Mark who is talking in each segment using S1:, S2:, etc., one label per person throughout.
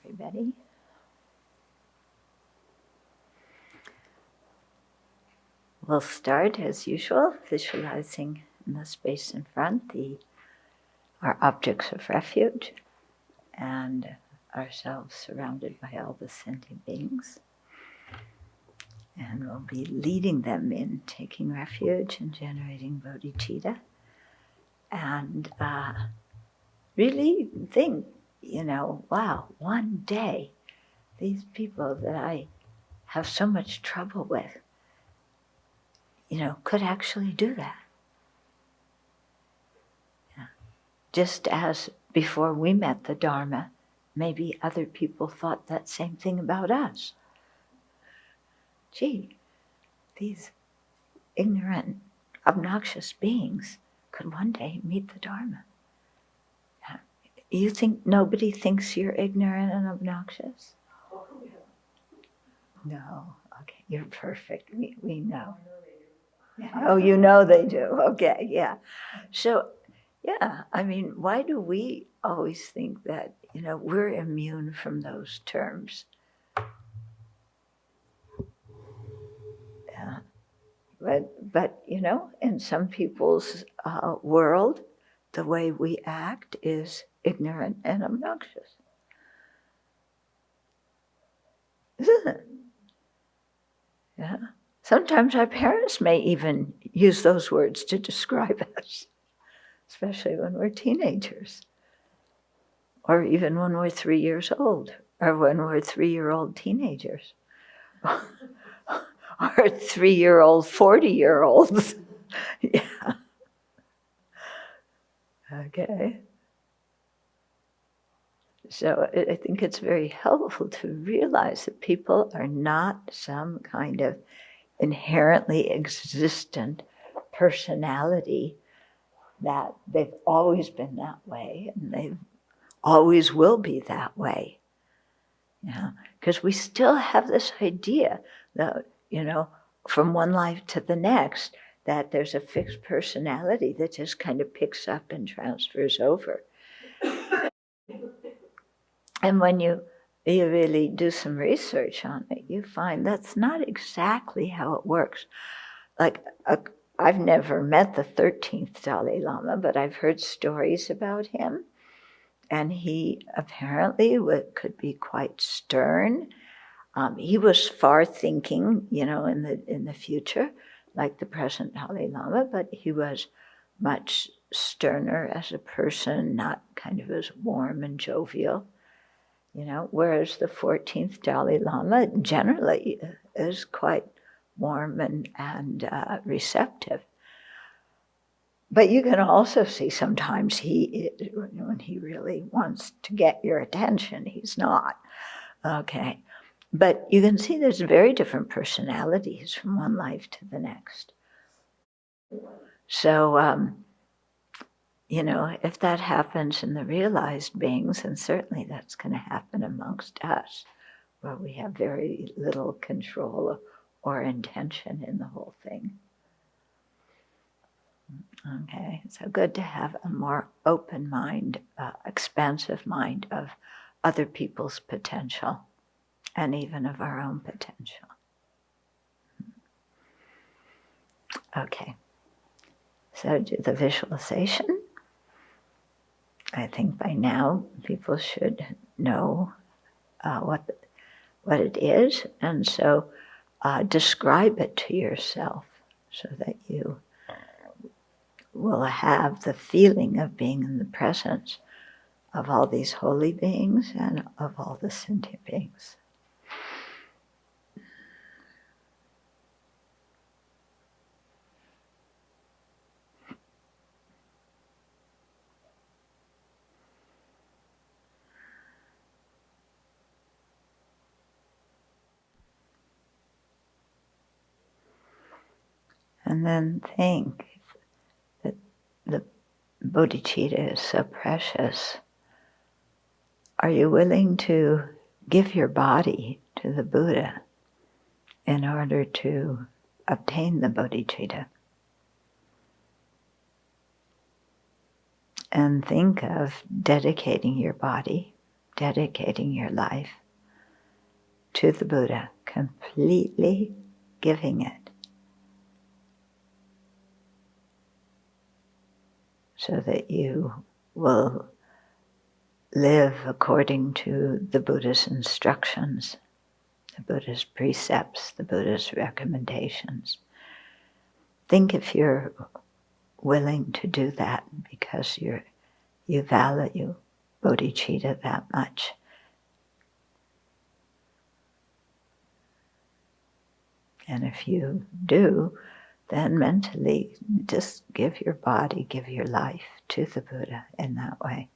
S1: everybody. We'll start, as usual, visualizing in the space in front our objects of refuge and ourselves surrounded by all the sentient beings. And we'll be leading them in taking refuge and generating bodhicitta. And really think, wow, one day these people that I have so much trouble with, could actually do that. Yeah. Just as before we met the Dharma, maybe other people thought that same thing about us. Gee, these ignorant, obnoxious beings could one day meet the Dharma. Yeah. You think nobody thinks you're ignorant and obnoxious? No, okay, you're perfect. We know. Oh, you know they do. Okay, yeah. So, yeah, why do we always think that, we're immune from those terms? Yeah. But in some people's world, the way we act is ignorant and obnoxious. Isn't it? Yeah. Sometimes our parents may even use those words to describe us, especially when we're teenagers, or even when we're 3 years old, or when we're 3-year-old teenagers, or 3-year-old 40-year-olds. Yeah. Okay. So I think it's very helpful to realize that people are not some kind of inherently existent personality, that they've always been that way and they always will be that way. Yeah, because we still have this idea that, from one life to the next, that there's a fixed personality that just kind of picks up and transfers over. And when you really do some research on it, you find that's not exactly how it works. Like, I've never met the 13th Dalai Lama, but I've heard stories about him. And he apparently could be quite stern. He was far-thinking, in the future, like the present Dalai Lama, but he was much sterner as a person, not kind of as warm and jovial. Whereas the 14th Dalai Lama generally is quite warm and receptive. But you can also see sometimes when he really wants to get your attention, he's not. Okay. But you can see there's very different personalities from one life to the next. So, if that happens in the realized beings, then certainly that's going to happen amongst us, where we have very little control or intention in the whole thing. Okay, so good to have a more open mind, expansive mind of other people's potential and even of our own potential. Okay, so do the visualization. I think by now people should know what it is, and so describe it to yourself so that you will have the feeling of being in the presence of all these holy beings and of all the sentient beings. And then think that the Bodhicitta is so precious. Are you willing to give your body to the Buddha in order to obtain the Bodhicitta? And think of dedicating your body dedicating your life to the Buddha, completely giving it, so that you will live according to the Buddha's instructions, the Buddha's precepts, the Buddha's recommendations. Think if you're willing to do that because you value bodhicitta that much. And if you do, then mentally just give your body, give your life to the Buddha in that way.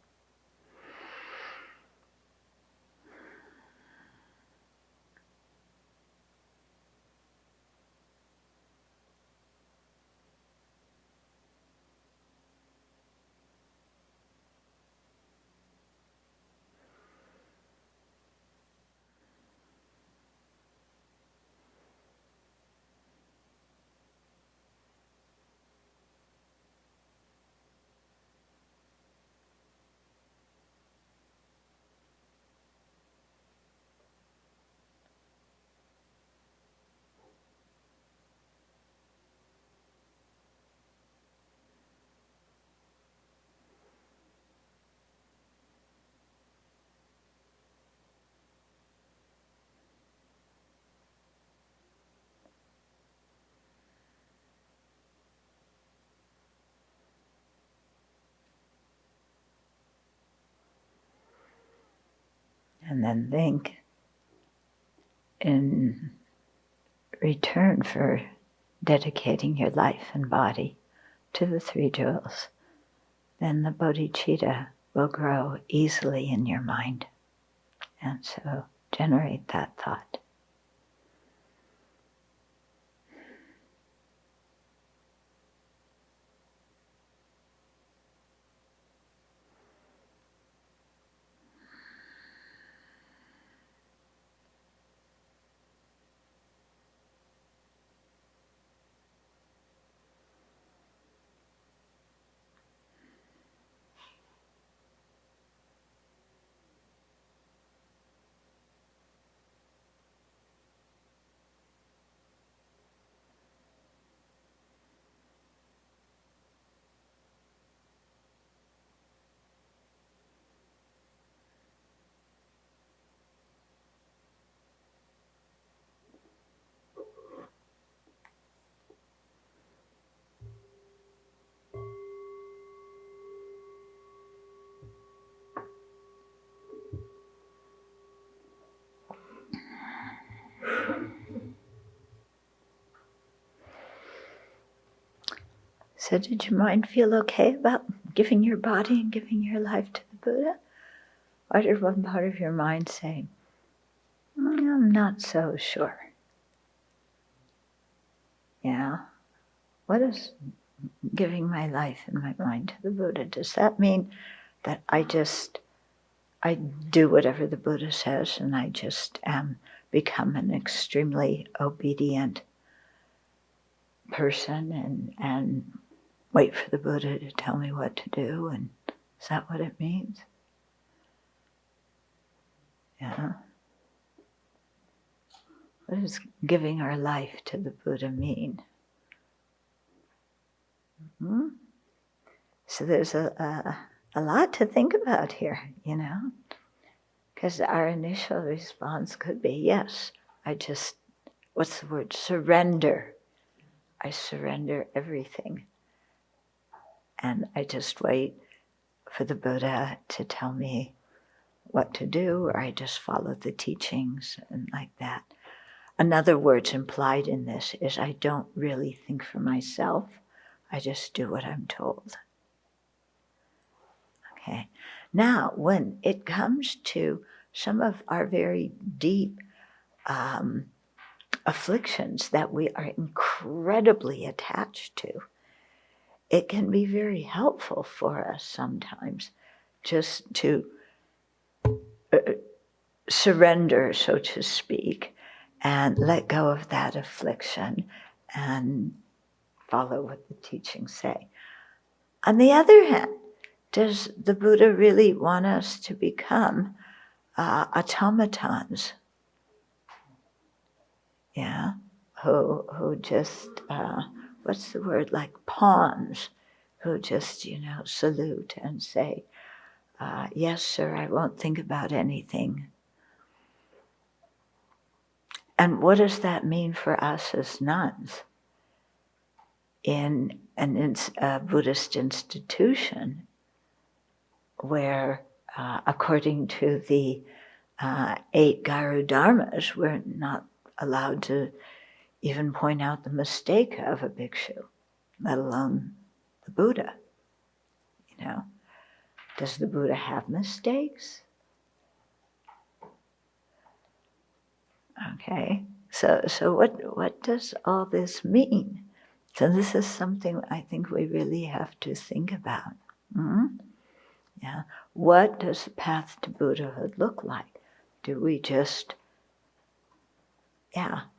S1: And then think, in return for dedicating your life and body to the three jewels, then the bodhicitta will grow easily in your mind. And so generate that thought. So did your mind feel okay about giving your body and giving your life to the Buddha? Or did one part of your mind say, I'm not so sure? Yeah. What is giving my life and my mind to the Buddha? Does that mean that I do whatever the Buddha says and I just become an extremely obedient person and wait for the Buddha to tell me what to do? And is that what it means? Yeah. What does giving our life to the Buddha mean? Mm-hmm. So there's a lot to think about here, because our initial response could be, yes, what's the word? Surrender. I surrender everything. And I just wait for the Buddha to tell me what to do, or I just follow the teachings and like that. In other words, implied in this is I don't really think for myself. I just do what I'm told. Okay. Now, when it comes to some of our very deep afflictions that we are incredibly attached to, it can be very helpful for us sometimes just to surrender, so to speak, and let go of that affliction and follow what the teachings say. On the other hand, does the Buddha really want us to become automatons, yeah, who just, what's the word, like pawns, who just, salute and say, yes, sir, I won't think about anything. And what does that mean for us as nuns? In a Buddhist institution where, according to the 8 Garu Dharmas, we're not allowed to even point out the mistake of a bhikshu, let alone the Buddha. Does the Buddha have mistakes? Okay, so what does all this mean? So this is something I think we really have to think about. Mm-hmm. Yeah, what does the path to Buddhahood look like? Do we just,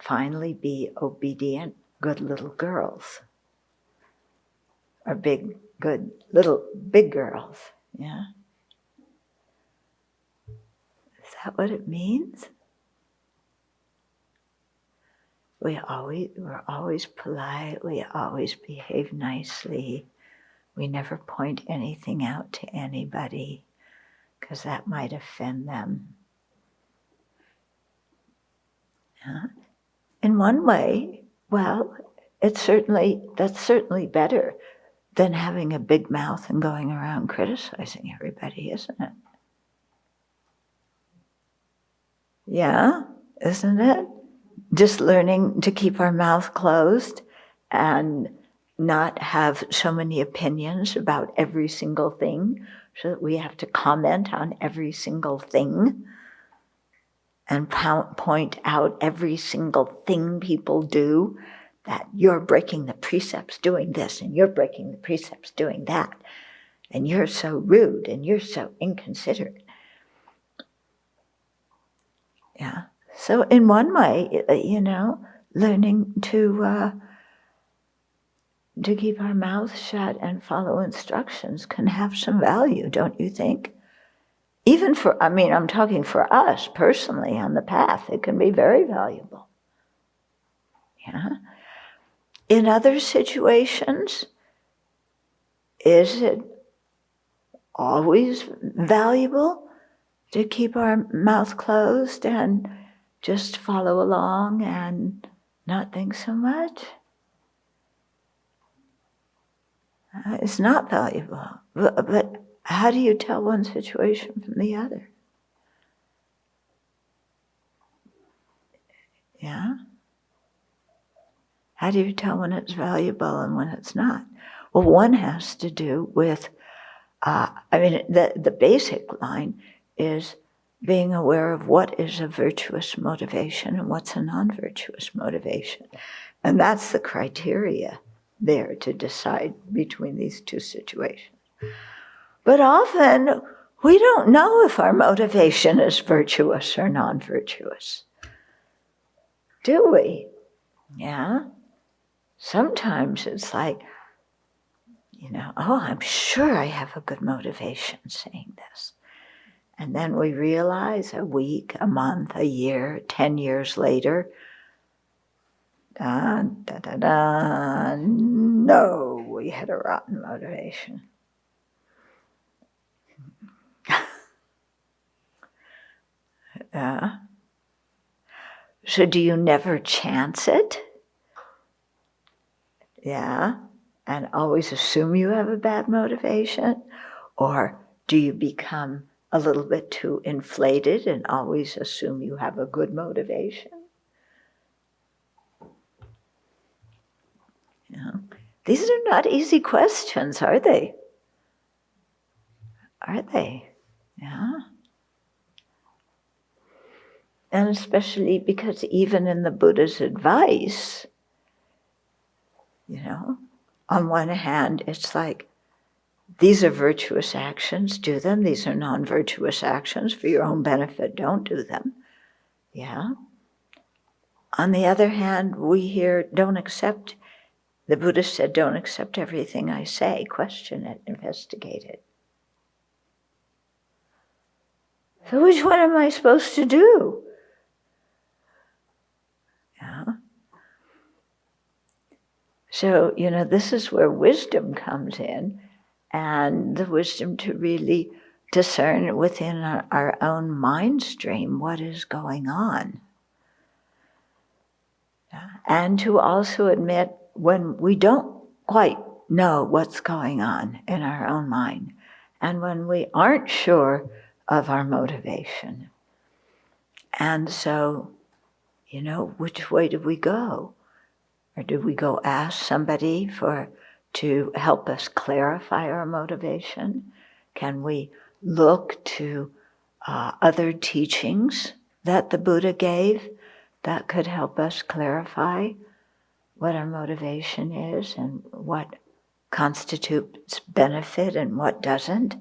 S1: finally be obedient, good little girls? Or big girls, yeah? Is that what it means? We're always polite, we always behave nicely. We never point anything out to anybody, because that might offend them. Yeah. In one way, well, that's certainly better than having a big mouth and going around criticizing everybody, isn't it? Yeah, isn't it? Just learning to keep our mouth closed and not have so many opinions about every single thing, so that we have to comment on every single thing and point out every single thing people do, that you're breaking the precepts doing this and you're breaking the precepts doing that, and you're so rude and you're so inconsiderate. Yeah. So in one way, learning to keep our mouths shut and follow instructions can have some value, don't you think? Even I'm talking for us personally on the path, it can be very valuable. Yeah. In other situations, is it always valuable to keep our mouth closed and just follow along and not think so much? It's not valuable. But how do you tell one situation from the other? Yeah? How do you tell when it's valuable and when it's not? Well, one has to do with, the basic line is being aware of what is a virtuous motivation and what's a non-virtuous motivation. And that's the criteria there to decide between these two situations. But often, we don't know if our motivation is virtuous or non-virtuous. Do we? Yeah? Sometimes it's like, I'm sure I have a good motivation saying this. And then we realize a week, a month, a year, 10 years later, no, we had a rotten motivation. So do you never chance it? Yeah, and always assume you have a bad motivation? Or do you become a little bit too inflated and always assume you have a good motivation? These are not easy questions, are they? Are they? Yeah. And especially because even in the Buddha's advice, on one hand, it's like, these are virtuous actions, do them. These are non-virtuous actions, for your own benefit, don't do them. Yeah. On the other hand, we hear, the Buddha said, don't accept everything I say, question it, investigate it. So which one am I supposed to do? Yeah. So, this is where wisdom comes in, and the wisdom to really discern within our own mind stream what is going on. Yeah. And to also admit when we don't quite know what's going on in our own mind, and when we aren't sure of our motivation. And so, which way do we go? Or do we go ask somebody to help us clarify our motivation? Can we look to other teachings that the Buddha gave that could help us clarify what our motivation is and what constitutes benefit and what doesn't?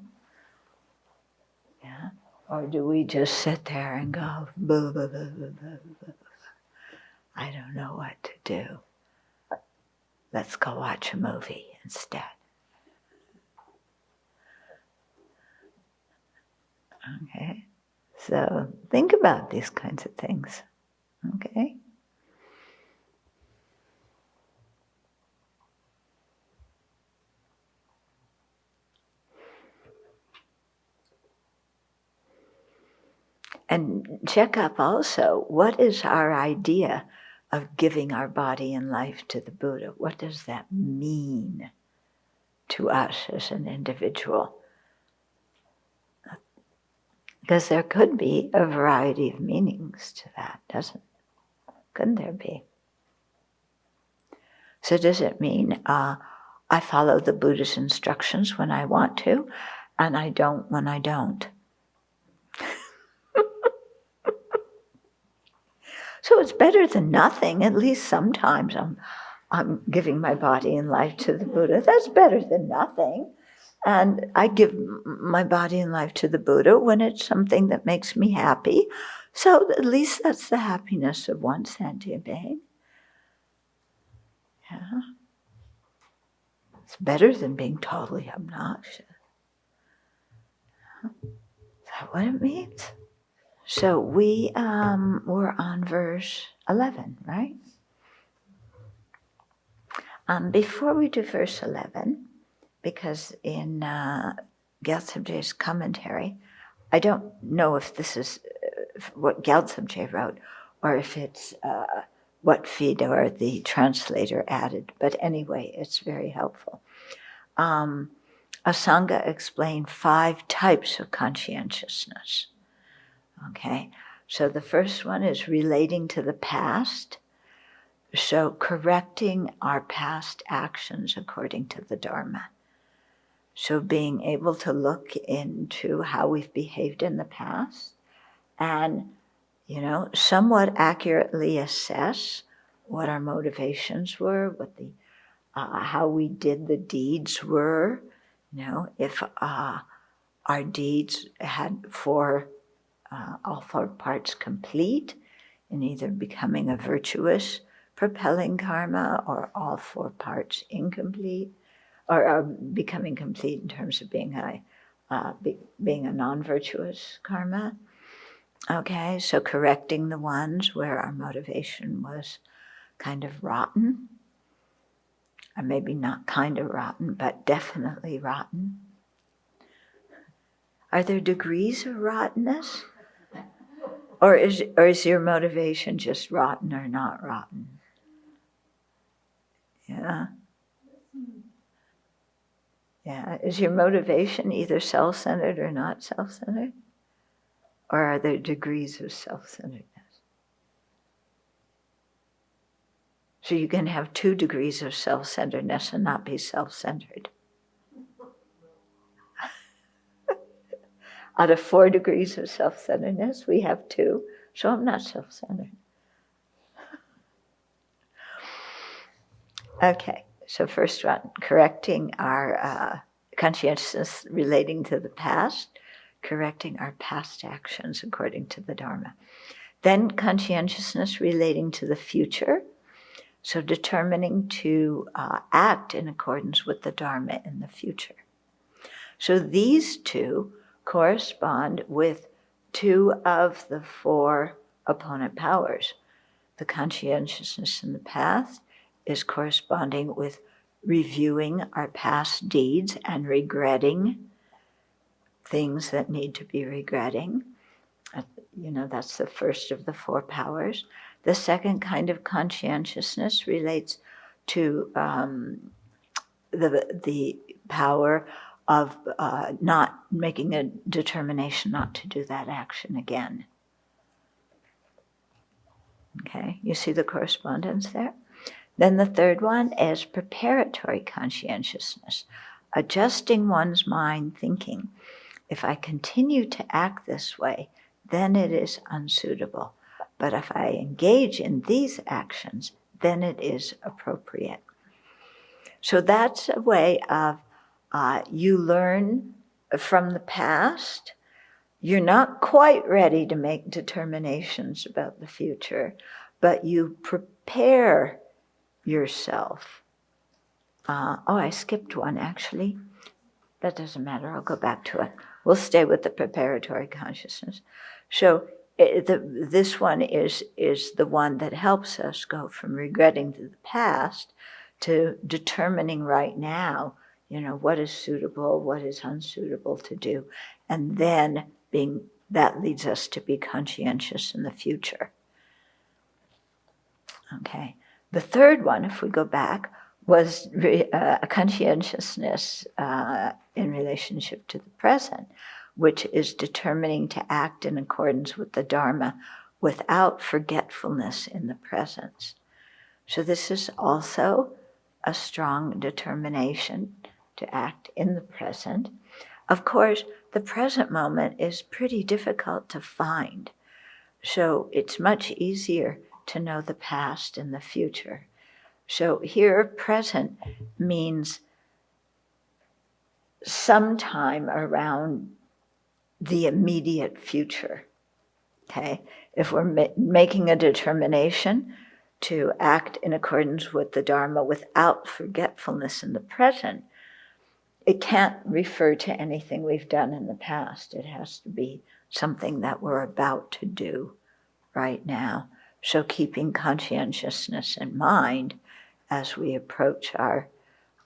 S1: Yeah. Or do we just sit there and go, blah, blah, blah, blah, blah, blah. I don't know what to do. Let's go watch a movie instead. Okay? So think about these kinds of things. Okay? And check up also, what is our idea of giving our body and life to the Buddha? What does that mean to us as an individual? Because there could be a variety of meanings to that, couldn't there be? So does it mean I follow the Buddha's instructions when I want to, and I don't when I don't? So it's better than nothing. At least sometimes I'm giving my body and life to the Buddha. That's better than nothing. And I give my body and life to the Buddha when it's something that makes me happy. So at least that's the happiness of one sentient being. Yeah. It's better than being totally obnoxious. Is that what it means? So we were on verse 11, right? Before we do verse 11, because in Gyaltsabje's commentary, I don't know if this is what Gyaltsabje wrote or if it's what Fedor, the translator, added. But anyway, it's very helpful. Asanga explained 5 types of conscientiousness. Okay, so the first one is relating to the past. So correcting our past actions according to the Dharma. So being able to look into how we've behaved in the past and, somewhat accurately assess what our motivations were, what how we did the deeds were. If our deeds had all 4 parts complete in either becoming a virtuous, propelling karma, or all 4 parts incomplete, or becoming complete in terms of being a non-virtuous karma. Okay, so correcting the ones where our motivation was kind of rotten, or maybe not kind of rotten, but definitely rotten. Are there degrees of rottenness? Or is your motivation just rotten or not rotten? Yeah. Yeah. Is your motivation either self-centered or not self-centered? Or are there degrees of self-centeredness? So you can have 2 degrees of self-centeredness and not be self-centered. Out of 4 degrees of self-centeredness, we have 2, so I'm not self-centered. Okay, so first one, correcting our conscientiousness relating to the past, correcting our past actions according to the Dharma. Then conscientiousness relating to the future, so determining to act in accordance with the Dharma in the future. So these 2 correspond two of the four opponent powers. The conscientiousness in the past is corresponding with reviewing our past deeds and regretting things that need to be regretting. That's the first of the four powers. The second kind of conscientiousness relates to the power of not making a determination not to do that action again. Okay, you see the correspondence there? Then the third one is preparatory conscientiousness, adjusting one's mind, thinking, if I continue to act this way, then it is unsuitable. But if I engage in these actions, then it is appropriate. So that's a way of you learn from the past. You're not quite ready to make determinations about the future, but you prepare yourself. I skipped one, actually. That doesn't matter. I'll go back to it. We'll stay with the preparatory consciousness. So this one is the one that helps us go from regretting the past to determining right now, what is suitable, what is unsuitable to do, and then that leads us to be conscientious in the future. Okay. The third one, if we go back, was a conscientiousness in relationship to the present, which is determining to act in accordance with the Dharma without forgetfulness in the presence. So this is also a strong determination to act in the present. Of course, the present moment is pretty difficult to find, so it's much easier to know the past and the future. So here, present means sometime around the immediate future. Okay? If we're making a determination to act in accordance with the Dharma without forgetfulness in the present, it can't refer to anything we've done in the past. It has to be something that we're about to do right now. So keeping conscientiousness in mind as we approach our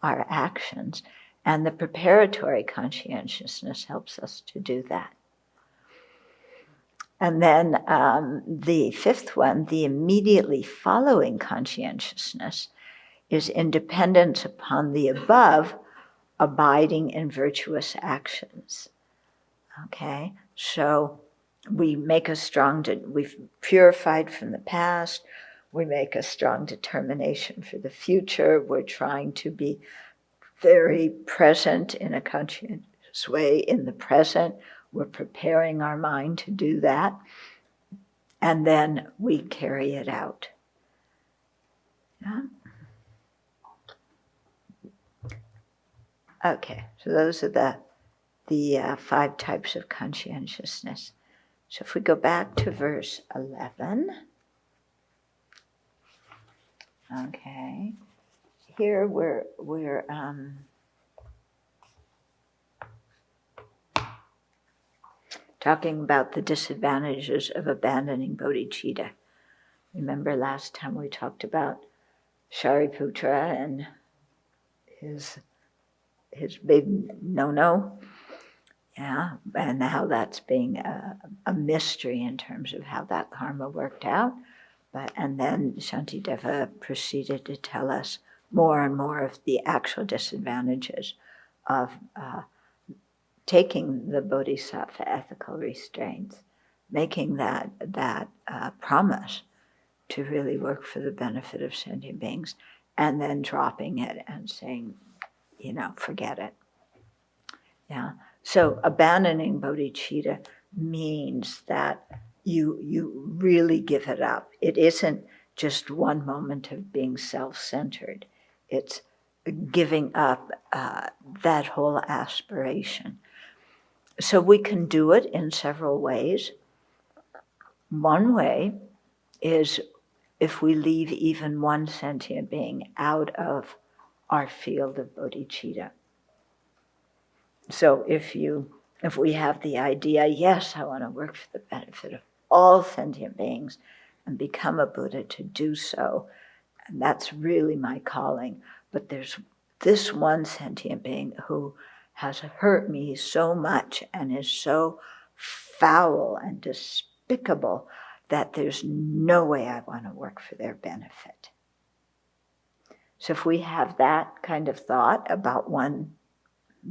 S1: actions. And the preparatory conscientiousness helps us to do that. And then the fifth one, the immediately following conscientiousness, is independence upon the above, abiding in virtuous actions. Okay, so we make we've purified from the past, we make a strong determination for the future, we're trying to be very present in a conscientious way in the present, we're preparing our mind to do that, and then we carry it out. Yeah? Okay, so those are the 5 types of conscientiousness. So if we go back to verse 11, okay, here we're talking about the disadvantages of abandoning bodhicitta. Remember last time we talked about Shariputra and his big no-no? Yeah, and how that's being a mystery in terms of how that karma worked out. And then Shantideva proceeded to tell us more and more of the actual disadvantages of taking the Bodhisattva ethical restraints, making that promise to really work for the benefit of sentient beings, and then dropping it and saying, forget it. Yeah. So abandoning bodhicitta means that you really give it up. It isn't just one moment of being self-centered. It's giving up that whole aspiration. So we can do it in several ways. One way is if we leave even one sentient being out of our field of bodhicitta. So if you If we have the idea, yes, I want to work for the benefit of all sentient beings and become a Buddha to do so, and that's really my calling, but there's this one sentient being who has hurt me so much and is so foul and despicable that there's no way I want to work for their benefit. So if we have that kind of thought about one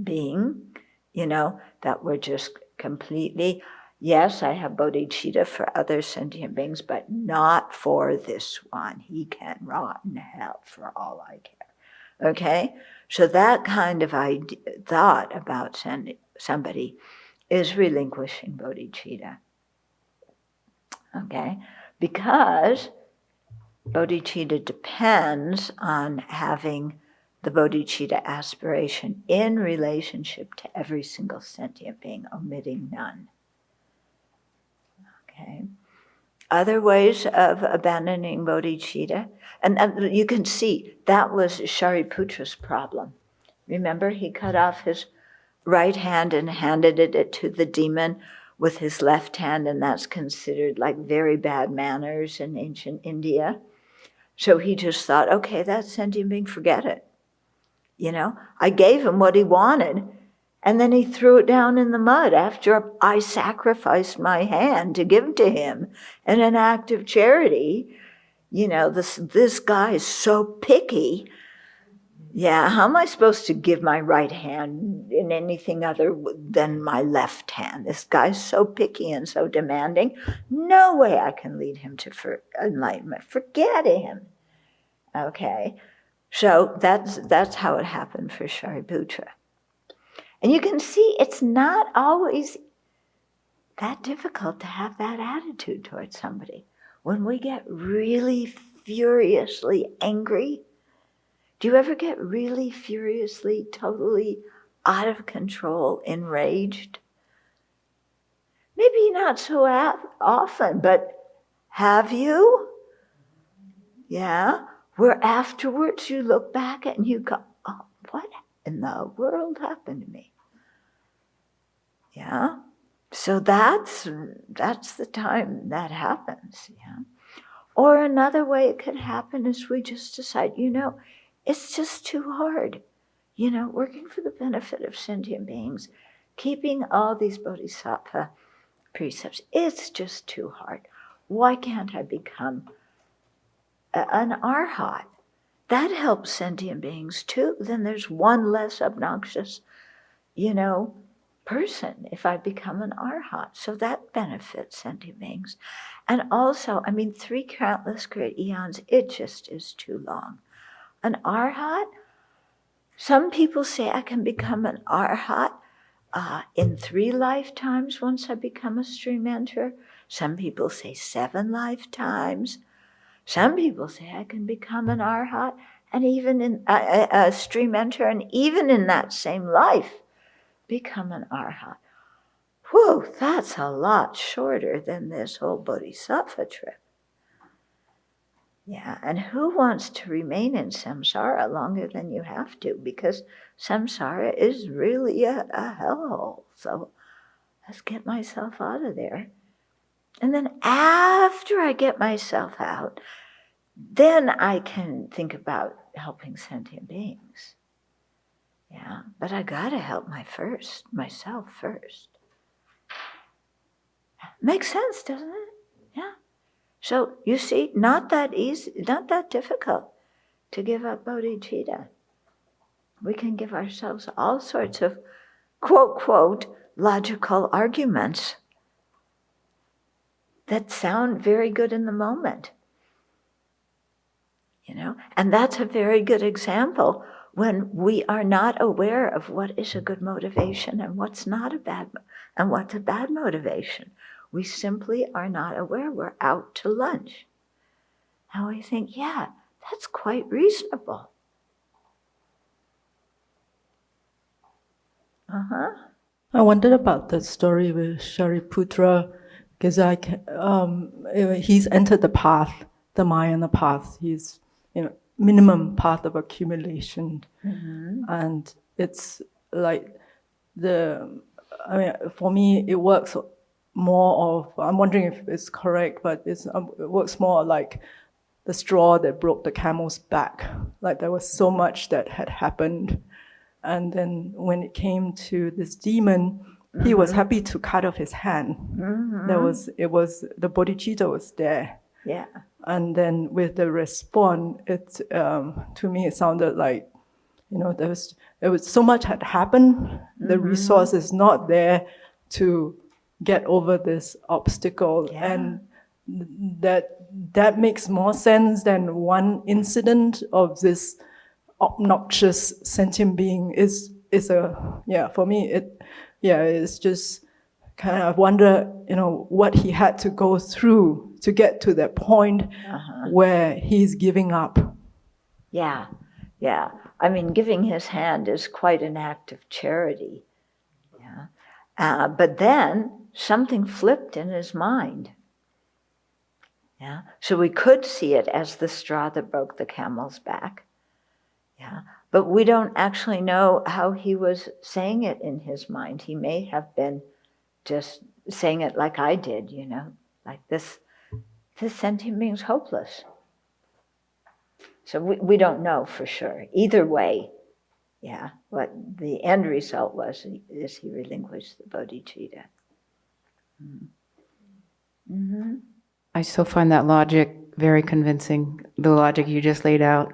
S1: being, that we're just completely, yes, I have bodhicitta for other sentient beings, but not for this one. He can rot in hell for all I care. Okay? So that kind of thought about somebody is relinquishing bodhicitta. Okay? Because bodhicitta depends on having the bodhicitta aspiration in relationship to every single sentient being, omitting none. Okay. Other ways of abandoning bodhicitta, and you can see that was Shariputra's problem. Remember, he cut off his right hand and handed it to the demon with his left hand, and that's considered like very bad manners in ancient India. So he just thought, okay, that sentient being, forget it. I gave him what he wanted, and then he threw it down in the mud after I sacrificed my hand to give to him in an act of charity. This guy is so picky. Yeah, how am I supposed to give my right hand in anything other than my left hand? This guy's so picky and so demanding. No way I can lead him to enlightenment. Forget him. Okay. So that's how it happened for Shariputra. And you can see it's not always that difficult to have that attitude towards somebody. When we get really furiously angry, do you ever get really furiously, totally out of control, enraged? Maybe not so often, but have you? Yeah? Where afterwards you look back and you go, oh, what in the world happened to me? Yeah? So that's the time that happens, yeah? Or another way it could happen is we just decide, it's just too hard. Working for the benefit of sentient beings, keeping all these Bodhisattva precepts, it's just too hard. Why can't I become an arhat? That helps sentient beings too. Then there's one less obnoxious, person if I become an arhat. So that benefits sentient beings. And also, 3 countless great eons, it just is too long. An arhat, some people say I can become an arhat in 3 lifetimes once I become a stream enter. Some people say 7 lifetimes. Some people say I can become an arhat and even in a stream enter, and even in that same life, become an arhat. Whew, that's a lot shorter than this whole bodhisattva trip. Yeah, and who wants to remain in samsara longer than you have to? Because samsara is really a hellhole. So let's get myself out of there. And then after I get myself out, then I can think about helping sentient beings. Yeah, but I gotta help myself first. Makes sense, doesn't it? Yeah. So you see, not that easy, not that difficult to give up bodhicitta. We can give ourselves all sorts of quote, quote, logical arguments that sound very good in the moment. And that's a very good example when we are not aware of what is a good motivation and what's not and what's a bad motivation. We simply are not aware. We're out to lunch. And we think, yeah, that's quite reasonable.
S2: I wondered about the story with Shariputra, because he's entered the path, the Mahayana path. He's, minimum path of accumulation, and it's like the I mean, for me, it works more of, I'm wondering if it's correct, but it works more like the straw that broke the camel's back. Like there was so much that had happened. And then when it came to this demon, he was happy to cut off his hand. The Bodhichitta was there.
S1: Yeah.
S2: And then with the response, to me, it sounded like, there was so much had happened. The resource is not there to get over this obstacle.
S1: Yeah.
S2: And that makes more sense than one incident of this obnoxious sentient being for me, it's just kind of wonder, what he had to go through to get to that point where he's giving up.
S1: Yeah, yeah. I mean, giving his hand is quite an act of charity. Yeah. But then something flipped in his mind. Yeah. So we could see it as the straw that broke the camel's back. Yeah. But we don't actually know how he was saying it in his mind. He may have been just saying it like I did, like this sentient being's hopeless. So we don't know for sure. Either way, what the end result was is he relinquished the bodhicitta. Mm-hmm.
S3: I still find that logic very convincing, the logic you just laid out.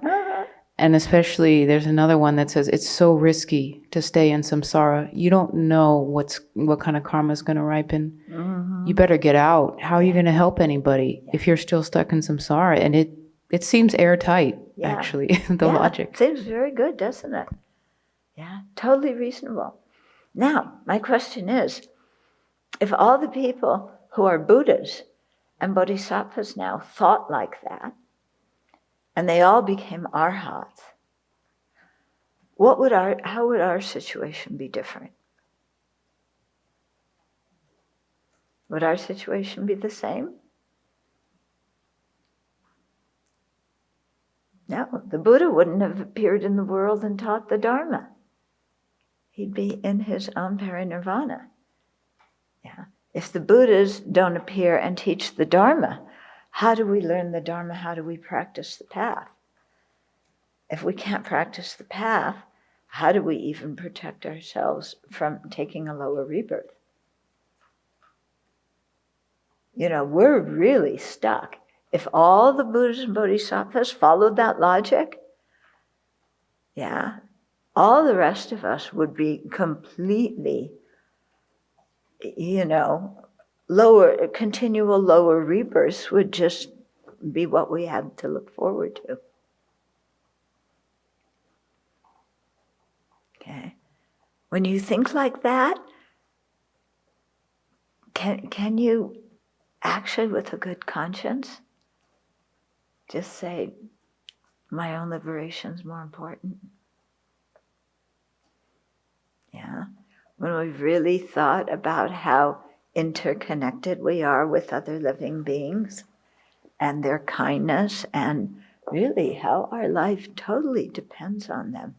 S3: And especially, there's another one that says it's so risky to stay in samsara. You don't know what kind of karma is going to ripen. You better get out. How are you going to help anybody if you're still stuck in samsara? And it seems airtight, actually, the logic.
S1: It seems very good, doesn't it? Yeah, totally reasonable. Now, my question is, if all the people who are Buddhas and Bodhisattvas now thought like that, and they all became arhats, how would our situation be different? Would our situation be the same? No, the Buddha wouldn't have appeared in the world and taught the Dharma. He'd be in his own parinirvana. Yeah. If the Buddhas don't appear and teach the Dharma, how do we learn the Dharma? How do we practice the path? If we can't practice the path, how do we even protect ourselves from taking a lower rebirth? We're really stuck. If all the Buddhas and Bodhisattvas followed that logic, all the rest of us would be completely, continual lower rebirths would just be what we had to look forward to. Okay. When you think like that, can you actually, with a good conscience, just say, my own liberation's more important? Yeah. When we've really thought about how interconnected we are with other living beings and their kindness, and really how our life totally depends on them,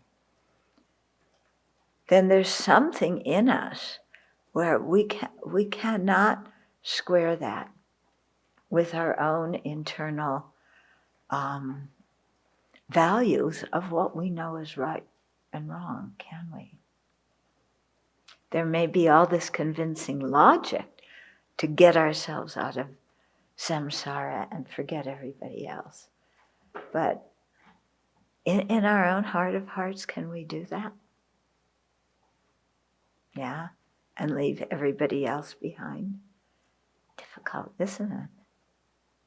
S1: then there's something in us where we cannot square that with our own internal values of what we know is right and wrong, can we? There may be all this convincing logic to get ourselves out of samsara and forget everybody else. But in our own heart of hearts, can we do that? Yeah, and leave everybody else behind? Difficult, isn't it?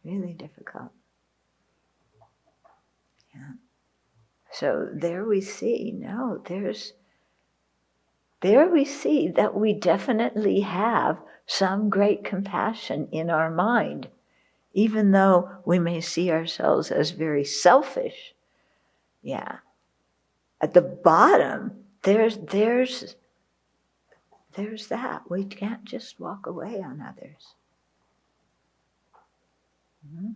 S1: Really difficult. Yeah. So there we see, there we see that we definitely have some great compassion in our mind, even though we may see ourselves as very selfish. Yeah. At the bottom, there's that. We can't just walk away on others. Mm-hmm.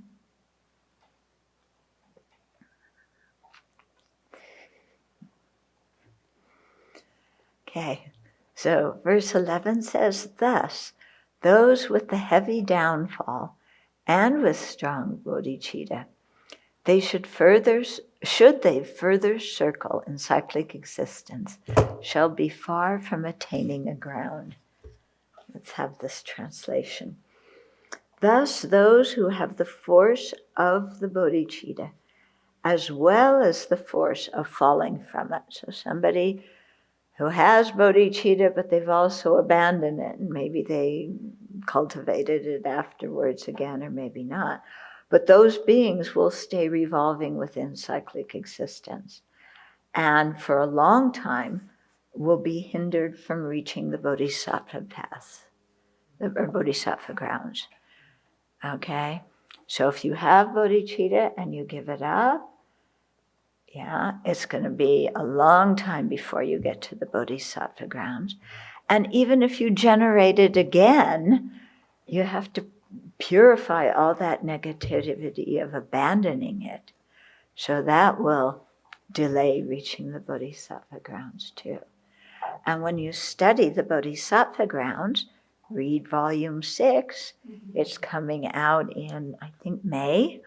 S1: Okay, So verse 11 says, thus, those with the heavy downfall and with strong bodhicitta, should they further circle in cyclic existence, shall be far from attaining a ground. Let's have this translation. Thus, those who have the force of the bodhicitta, as well as the force of falling from it. So somebody who has bodhicitta, but they've also abandoned it, and maybe they cultivated it afterwards again, or maybe not. But those beings will stay revolving within cyclic existence, and for a long time will be hindered from reaching the bodhisattva path, or bodhisattva grounds. Okay? So if you have bodhicitta and you give it up, it's going to be a long time before you get to the bodhisattva grounds. And even if you generate it again, you have to purify all that negativity of abandoning it. So that will delay reaching the bodhisattva grounds too. And when you study the bodhisattva grounds, read volume 6. It's coming out in, I think, May.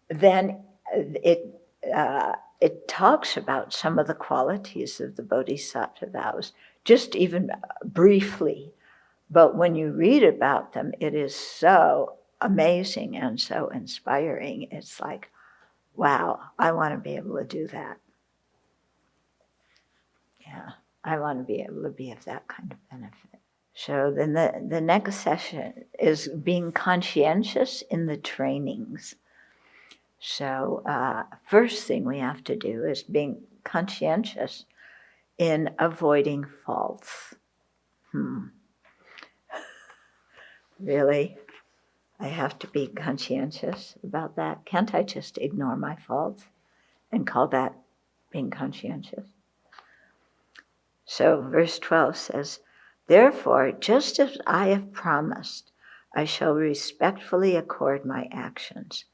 S1: Then it talks about some of the qualities of the bodhisattva vows, just even briefly. But when you read about them, it is so amazing and so inspiring. It's like, wow, I want to be able to do that. I want to be able to be of that kind of benefit. So then the next session is being conscientious in the trainings. So first thing we have to do is being conscientious in avoiding faults. Really? I have to be conscientious about that? Can't I just ignore my faults and call that being conscientious? So verse 12 says, therefore, just as I have promised, I shall respectfully accord my actions.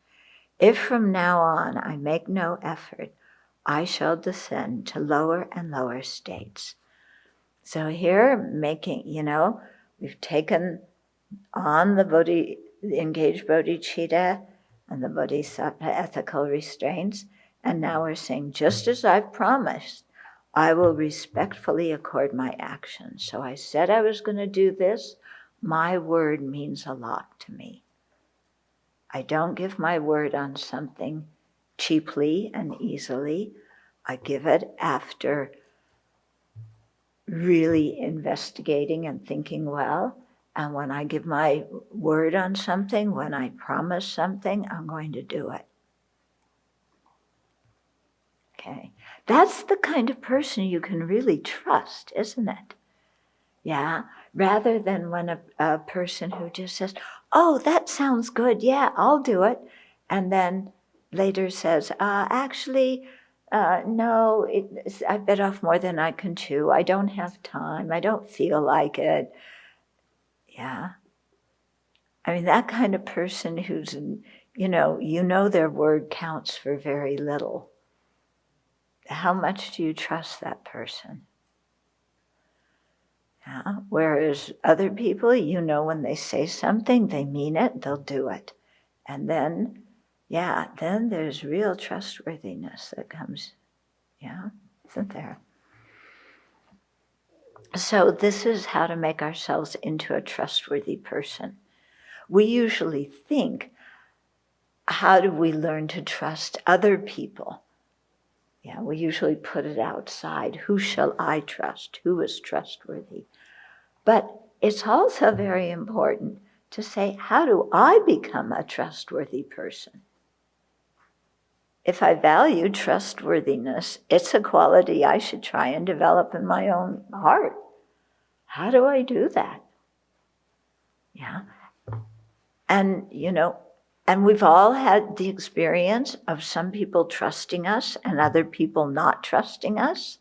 S1: If from now on I make no effort, I shall descend to lower and lower states. So here, we've taken on the engaged bodhicitta and the bodhisattva ethical restraints, and now we're saying, just as I've promised, I will respectfully accord my actions. So I said I was going to do this. My word means a lot to me. I don't give my word on something cheaply and easily. I give it after really investigating and thinking well. And when I give my word on something, when I promise something, I'm going to do it. Okay. That's the kind of person you can really trust, isn't it? Yeah. Rather than when a person who just says, oh, that sounds good. Yeah, I'll do it. And then later says, actually, no, I bit off more than I can chew. I don't have time. I don't feel like it. Yeah. I mean, that kind of person who's, their word counts for very little. How much do you trust that person? Yeah. Whereas other people, when they say something, they mean it, they'll do it. And then, then there's real trustworthiness that comes, isn't there? So this is how to make ourselves into a trustworthy person. We usually think, how do we learn to trust other people? Yeah, we usually put it outside. Who shall I trust? Who is trustworthy? But it's also very important to say, how do I become a trustworthy person? If I value trustworthiness, it's a quality I should try and develop in my own heart. How do I do that? Yeah. And, and we've all had the experience of some people trusting us and other people not trusting us.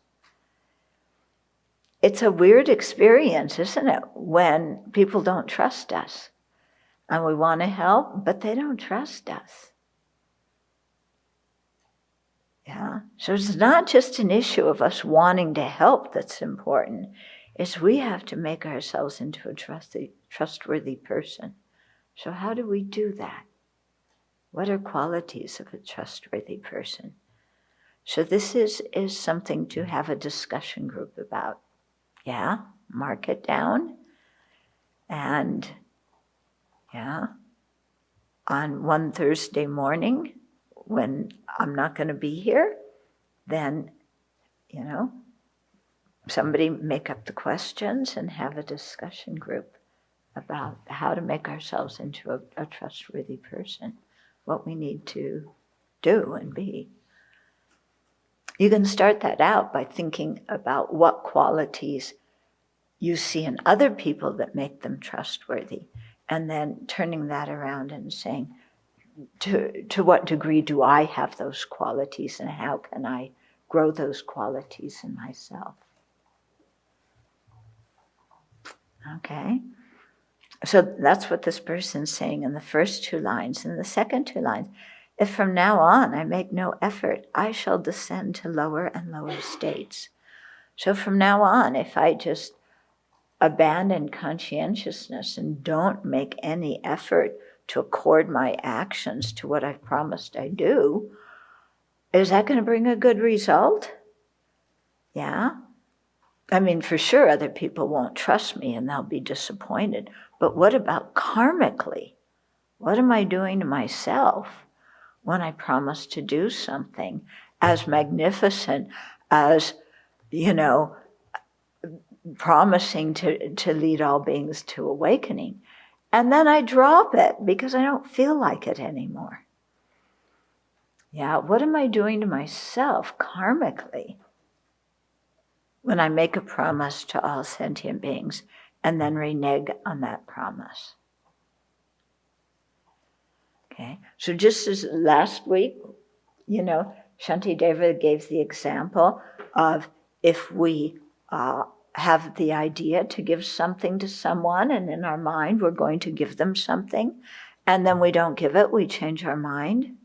S1: It's a weird experience, isn't it, when people don't trust us and we want to help, but they don't trust us. Yeah. So it's not just an issue of us wanting to help that's important. It's we have to make ourselves into a trustworthy person. So how do we do that? What are qualities of a trustworthy person? So this is something to have a discussion group about. Yeah, mark it down. And yeah, on one Thursday morning, when I'm not going to be here, then, somebody make up the questions and have a discussion group about how to make ourselves into a trustworthy person, what we need to do and be. You can start that out by thinking about what qualities you see in other people that make them trustworthy, and then turning that around and saying, to what degree do I have those qualities, and how can I grow those qualities in myself? Okay. So that's what this person's saying in the first two lines. In the second two lines, if from now on I make no effort, I shall descend to lower and lower states. So from now on, if I just abandon conscientiousness and don't make any effort to accord my actions to what I've promised I do, is that going to bring a good result? Yeah. I mean, for sure, other people won't trust me and they'll be disappointed. But what about karmically? What am I doing to myself when I promise to do something as magnificent as, promising to lead all beings to awakening? And then I drop it because I don't feel like it anymore. Yeah, what am I doing to myself karmically when I make a promise to all sentient beings and then renege on that promise? Okay, so just as last week, Shantideva gave the example of if we have the idea to give something to someone, and in our mind we're going to give them something, and then we don't give it, we change our mind,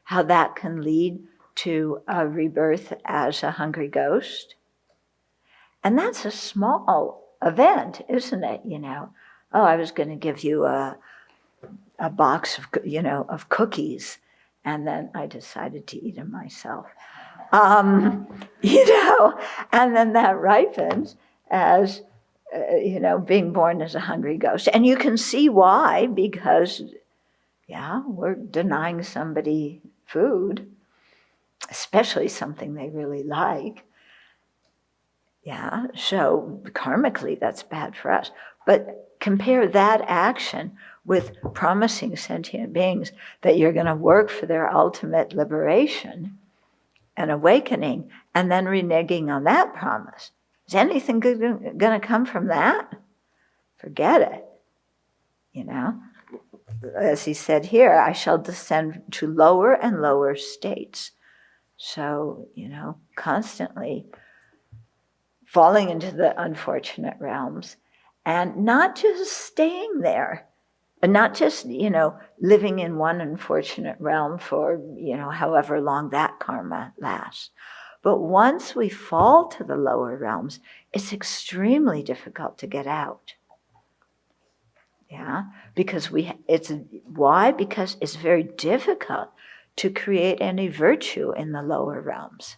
S1: how that can lead to a rebirth as a hungry ghost. And that's a small event, isn't it? Oh, I was going to give you a box of cookies, and then I decided to eat them myself. And then that ripens as, being born as a hungry ghost. And you can see why, because, we're denying somebody food, especially something they really like. Yeah, so karmically, that's bad for us. But compare that action with promising sentient beings that you're going to work for their ultimate liberation and awakening, and then reneging on that promise. Is anything good going to come from that? Forget it. As he said here, I shall descend to lower and lower states. So, constantly falling into the unfortunate realms, and not just staying there, and not just, living in one unfortunate realm for, however long that karma lasts. But once we fall to the lower realms, it's extremely difficult to get out. Yeah, because why? Because it's very difficult to create any virtue in the lower realms.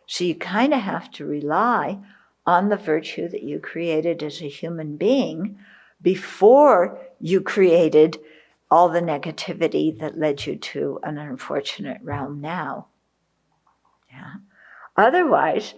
S1: So you kind of have to rely on the virtue that you created as a human being before you created all the negativity that led you to an unfortunate realm now. Yeah. Otherwise,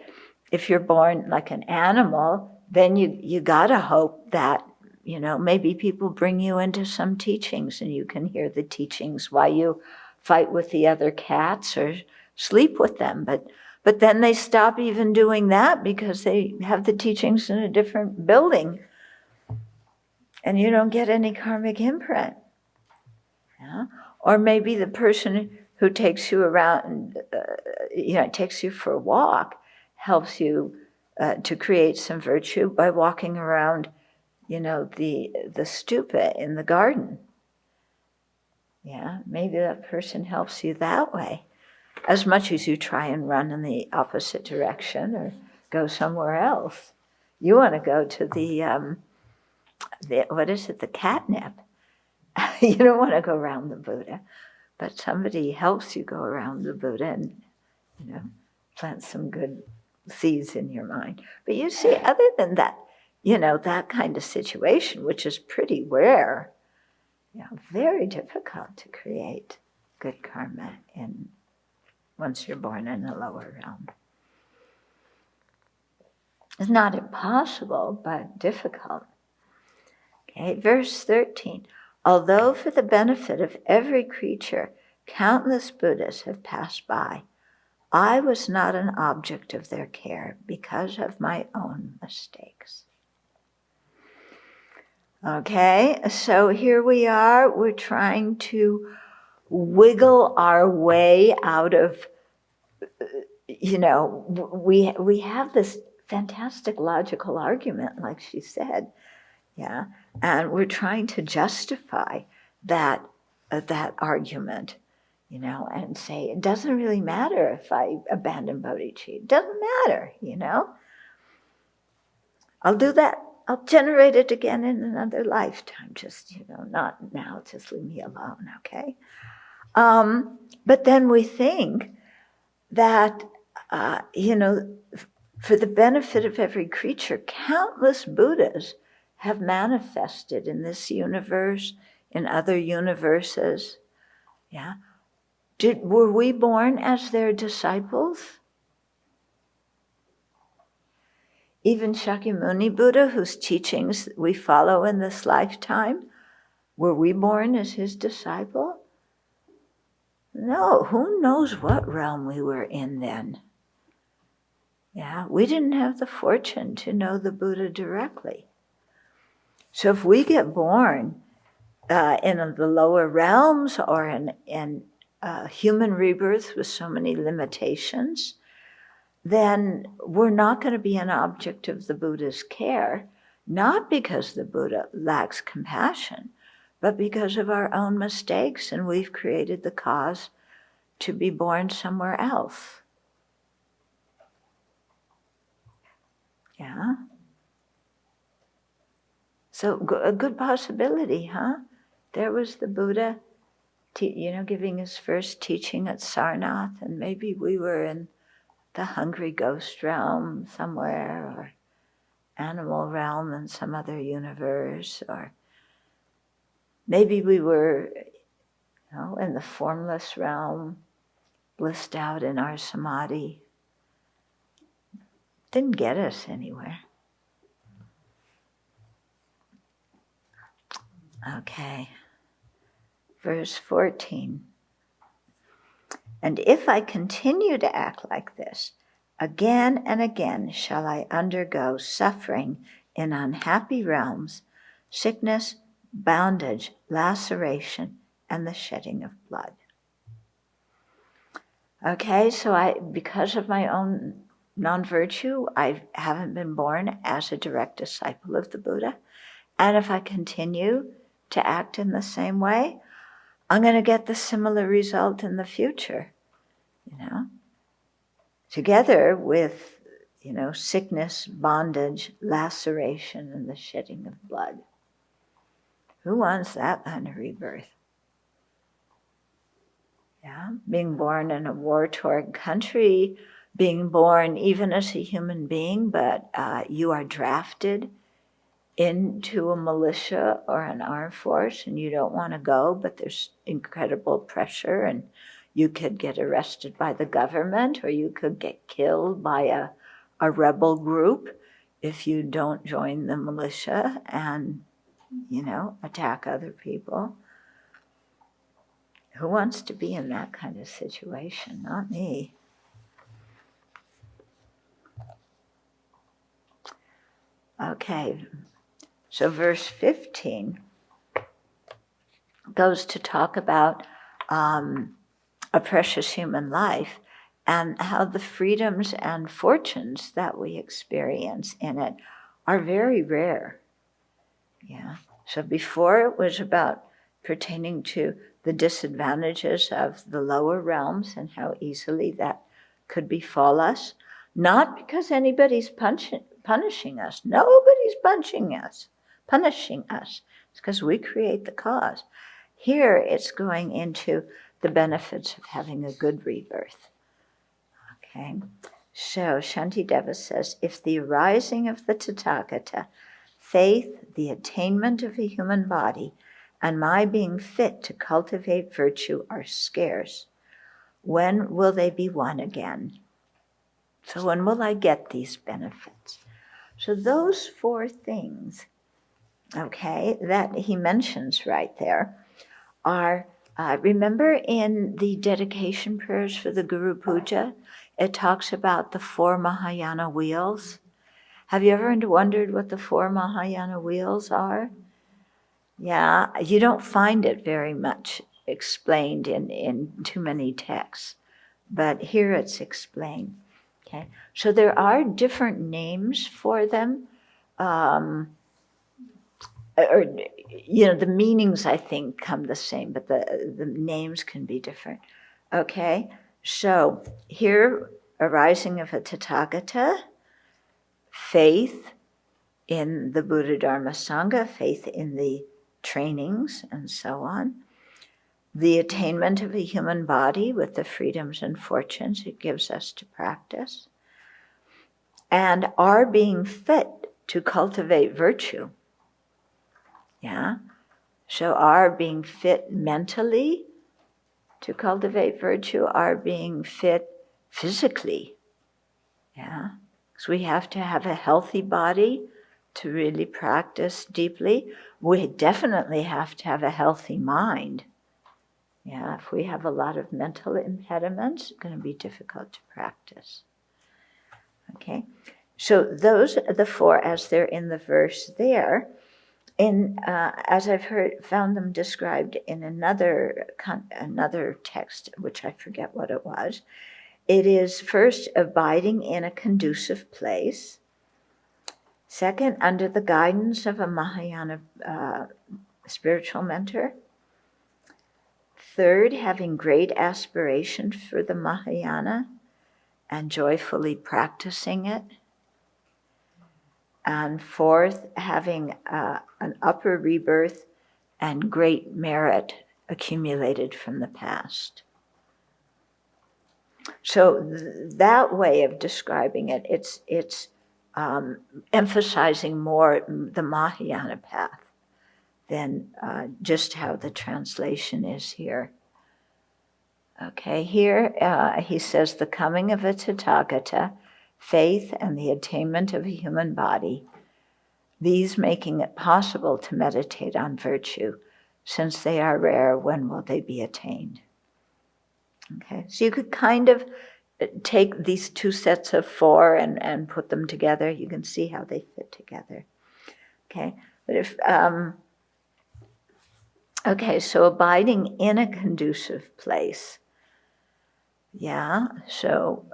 S1: if you're born like an animal, then you gotta hope that, maybe people bring you into some teachings and you can hear the teachings while you fight with the other cats or sleep with them. But then they stop even doing that because they have the teachings in a different building and you don't get any karmic imprint. Yeah? Or maybe the person who takes you around, takes you for a walk, helps you to create some virtue by walking around, the stupa in the garden. Yeah, maybe that person helps you that way. as much as you try and run in the opposite direction or go somewhere else. You want to go to the what is it, the catnip. You don't want to go around the Buddha, but somebody helps you go around the Buddha and, plant some good seeds in your mind. But you see, other than that, that kind of situation, which is pretty rare, very difficult to create good karma once you're born in a lower realm. It's not impossible, but difficult. Okay, verse 13. Although for the benefit of every creature, countless Buddhas have passed by, I was not an object of their care because of my own mistakes. Okay, so here we are. We're trying to wiggle our way out of, we have this fantastic logical argument, like she said, and we're trying to justify that argument, and say it doesn't really matter if I abandon bodhicitta. It doesn't matter, I'll do that. I'll generate it again in another lifetime. Just, not now. Just leave me alone, okay? But then we think that, for the benefit of every creature, countless Buddhas have manifested in this universe, in other universes. Were we born as their disciples? Even Shakyamuni Buddha, whose teachings we follow in this lifetime, were we born as his disciple? No, who knows what realm we were in then? We didn't have the fortune to know the Buddha directly. So if we get born in the lower realms or in human rebirth with so many limitations, then we're not going to be an object of the Buddha's care, not because the Buddha lacks compassion, but because of our own mistakes, and we've created the cause to be born somewhere else. So a good possibility, huh? There was the Buddha, giving his first teaching at Sarnath, and maybe we were in the hungry ghost realm somewhere, or animal realm in some other universe, or maybe we were, in the formless realm, blissed out in our samadhi. Didn't get us anywhere. Okay, verse 14. And if I continue to act like this, again and again shall I undergo suffering in unhappy realms, sickness, bondage, laceration, and the shedding of blood. Okay, so because of my own non-virtue, I haven't been born as a direct disciple of the Buddha. And if I continue to act in the same way, I'm going to get the similar result in the future, together with, sickness, bondage, laceration, and the shedding of blood. Who wants that kind of rebirth? Being born in a war-torn country, being born even as a human being, but you are drafted into a militia or an armed force and you don't want to go, but there's incredible pressure and you could get arrested by the government or you could get killed by a rebel group if you don't join the militia and, attack other people. Who wants to be in that kind of situation? Not me. Okay, so verse 15 goes to talk about a precious human life and how the freedoms and fortunes that we experience in it are very rare. So before it was about pertaining to the disadvantages of the lower realms and how easily that could befall us. Not because anybody's punishing us. Nobody's punishing us. It's because we create the cause. Here it's going into the benefits of having a good rebirth. Okay, so Shantideva says, if the arising of the Tathagata, faith, the attainment of a human body, and my being fit to cultivate virtue are scarce, when will they be won again? So when will I get these benefits? So those four things, okay, that he mentions right there are, remember in the dedication prayers for the Guru Puja, it talks about the 4 Mahayana wheels. Have you ever wondered what the 4 Mahayana wheels are? Yeah, you don't find it very much explained in too many texts, but here it's explained. Okay, so there are different names for them, or the meanings I think come the same, but the names can be different. Okay, so here, arising of a Tathagata, faith in the Buddha Dharma Sangha, faith in the trainings and so on, the attainment of a human body with the freedoms and fortunes it gives us to practice, and our being fit to cultivate virtue. Yeah, so our being fit mentally to cultivate virtue, our being fit physically. Yeah, because we have to have a healthy body to really practice deeply. We definitely have to have a healthy mind. Yeah, if we have a lot of mental impediments, it's going to be difficult to practice. Okay, so those are the 4 as they're in the verse there. As I've found them described in another text, which I forget what it was. It is first abiding in a conducive place. Second, under the guidance of a Mahayana spiritual mentor. Third, having great aspiration for the Mahayana and joyfully practicing it. And fourth, having an upper rebirth and great merit accumulated from the past. So that way of describing it, it's emphasizing more the Mahayana path than just how the translation is here. Okay, here he says the coming of a Tathagata, faith and the attainment of a human body, these making it possible to meditate on virtue. Since they are rare, when will they be attained? Okay, so you could kind of take these 2 sets of 4 and put them together. You can see how they fit together. Okay, but if okay, so abiding in a conducive place. Yeah, so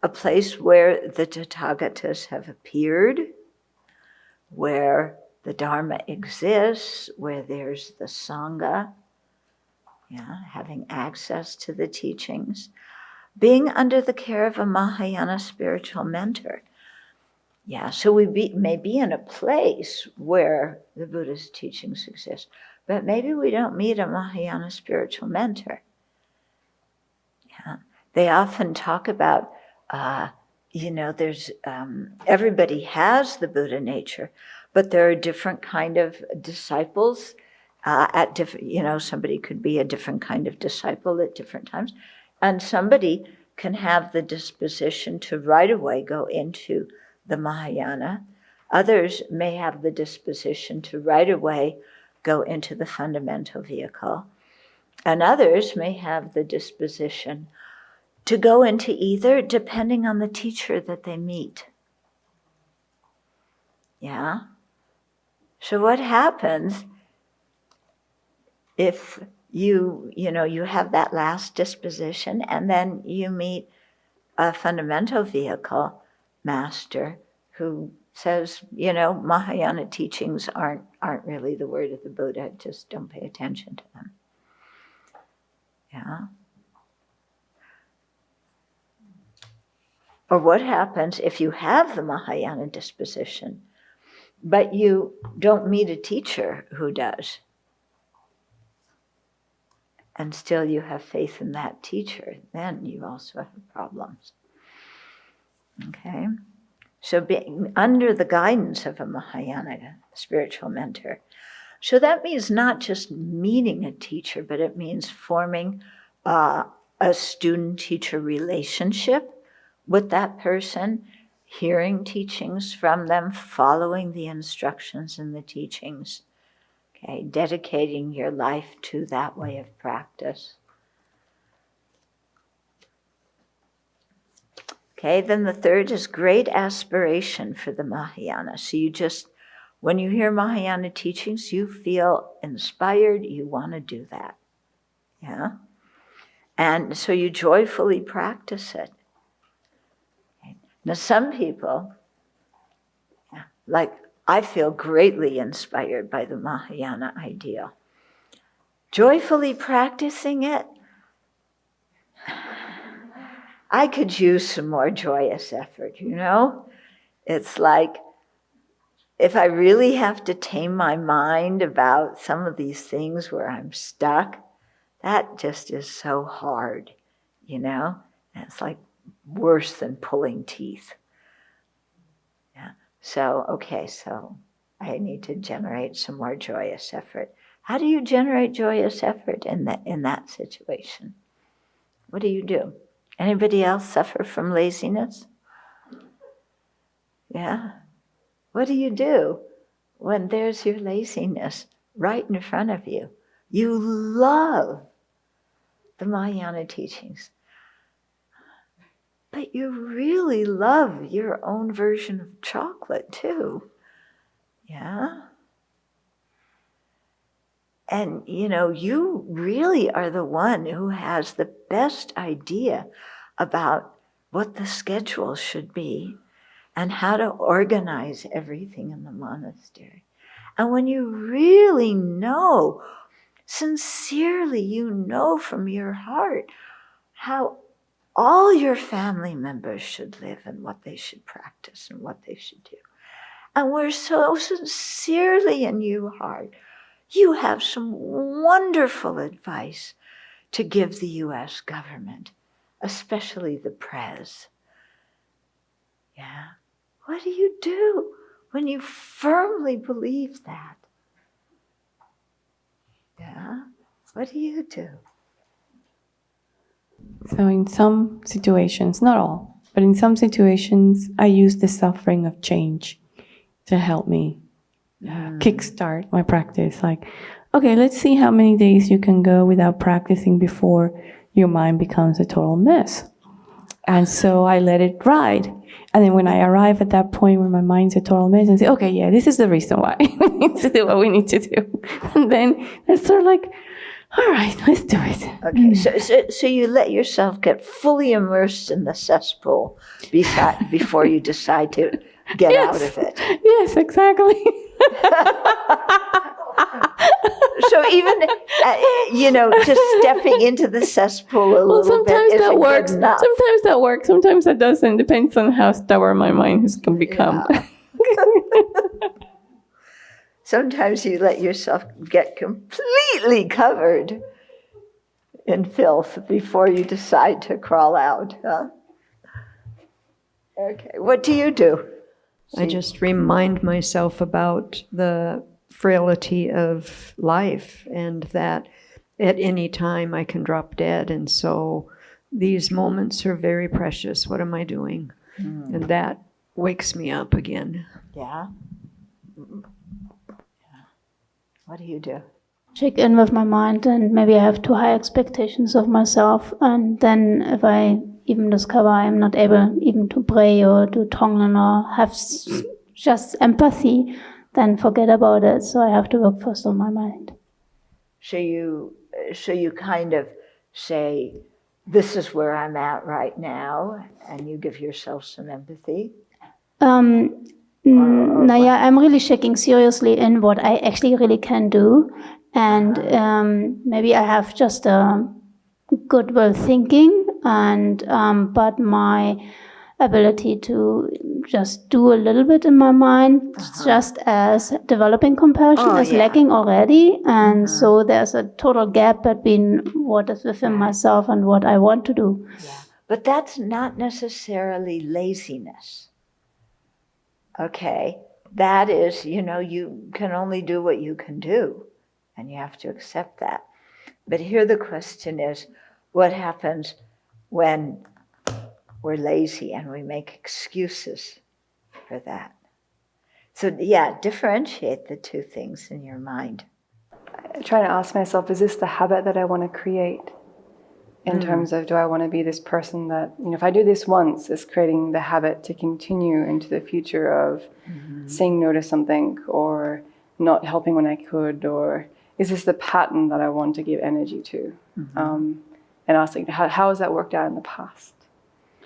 S1: a place where the Tathagatas have appeared, where the Dharma exists, where there's the Sangha, yeah, having access to the teachings, being under the care of a Mahayana spiritual mentor. Yeah, so we may be in a place where the Buddha's teachings exist, but maybe we don't meet a Mahayana spiritual mentor. Yeah, they often talk about, there's everybody has the Buddha nature, but there are different kind of disciples at different. Somebody could be a different kind of disciple at different times, and somebody can have the disposition to right away go into the Mahayana. Others may have the disposition to right away go into the fundamental vehicle. And others may have the disposition to go into either, depending on the teacher that they meet. Yeah? So what happens if you have that last disposition and then you meet a fundamental vehicle master who says, you know, Mahayana teachings aren't really the word of the Buddha, just don't pay attention to them. Yeah. Or what happens if you have the Mahayana disposition, but you don't meet a teacher who does? And still you have faith in that teacher, then you also have problems. Okay? So being under the guidance of a Mahayana spiritual mentor. So that means not just meeting a teacher, but it means forming a student-teacher relationship with that person, hearing teachings from them, following the instructions in the teachings, okay, dedicating your life to that way of practice. Okay, then the third is great aspiration for the Mahayana. So you just, when you hear Mahayana teachings, you feel inspired, you want to do that. Yeah? And so you joyfully practice it. Okay. Now some people, like I feel greatly inspired by the Mahayana ideal. Joyfully practicing it, I could use some more joyous effort, you know? It's like, if I really have to tame my mind about some of these things where I'm stuck, that just is so hard, you know? And it's like worse than pulling teeth. Yeah. So, okay, so I need to generate some more joyous effort. How do you generate joyous effort in that situation? What do you do? Anybody else suffer from laziness? Yeah? What do you do when there's your laziness right in front of you? You love the Mahayana teachings, but you really love your own version of chocolate too. Yeah? And, you know, you really are the one who has the best idea about what the schedule should be and how to organize everything in the monastery. And when you really know, sincerely you know from your heart how all your family members should live and what they should practice and what they should do. And we're so sincerely in your heart, you have some wonderful advice to give the U.S. government, especially the Prez. Yeah? What do you do when you firmly believe that? Yeah? What do you do?
S4: So in some situations, not all, but in some situations, I use the suffering of change to help me kickstart my practice. Like, okay, let's see how many days you can go without practicing before your mind becomes a total mess. And so I let it ride. And then when I arrive at that point where my mind's a total mess, and say, okay, yeah, this is the reason why we need to do what we need to do. And then it's sort of like, all right, let's do it.
S1: Okay, so you let yourself get fully immersed in the cesspool before you decide to get out of it.
S4: Yes, exactly.
S1: So even, just stepping into the cesspool a little bit isn't
S4: that works.
S1: good enough.
S4: Sometimes that works. Sometimes that doesn't. Depends on how stubborn my mind has become.
S1: Yeah. Sometimes you let yourself get completely covered in filth before you decide to crawl out. Huh? Okay, what do you do?
S5: I just remind myself about the frailty of life and that at any time I can drop dead. And so these moments are very precious. What am I doing? And that wakes me up again.
S1: Yeah. What do you do?
S6: Check in with my mind, and maybe I have too high expectations of myself. And then if I even discover I'm not able even to pray or do Tonglen or have just empathy, then forget about it. So I have to work first on my mind.
S1: So you kind of say, this is where I'm at right now, and you give yourself some empathy?
S6: I'm really checking seriously in what I actually really can do, and maybe I have just a goodwill thinking, and but my ability to just do a little bit in my mind, just as developing compassion is lacking already, and so there's a total gap between what is within myself and what I want to do.
S1: Yeah, but that's not necessarily laziness. Okay, that is, you can only do what you can do, and you have to accept that. But here the question is, what happens when we're lazy and we make excuses for that? So differentiate the two things in your mind.
S7: I try to ask myself, is this the habit that I want to create? In terms of, do I want to be this person that, if I do this once, is creating the habit to continue into the future of saying no to something or not helping when I could, or is this the pattern that I want to give energy to? And asking, how has that worked out in the past?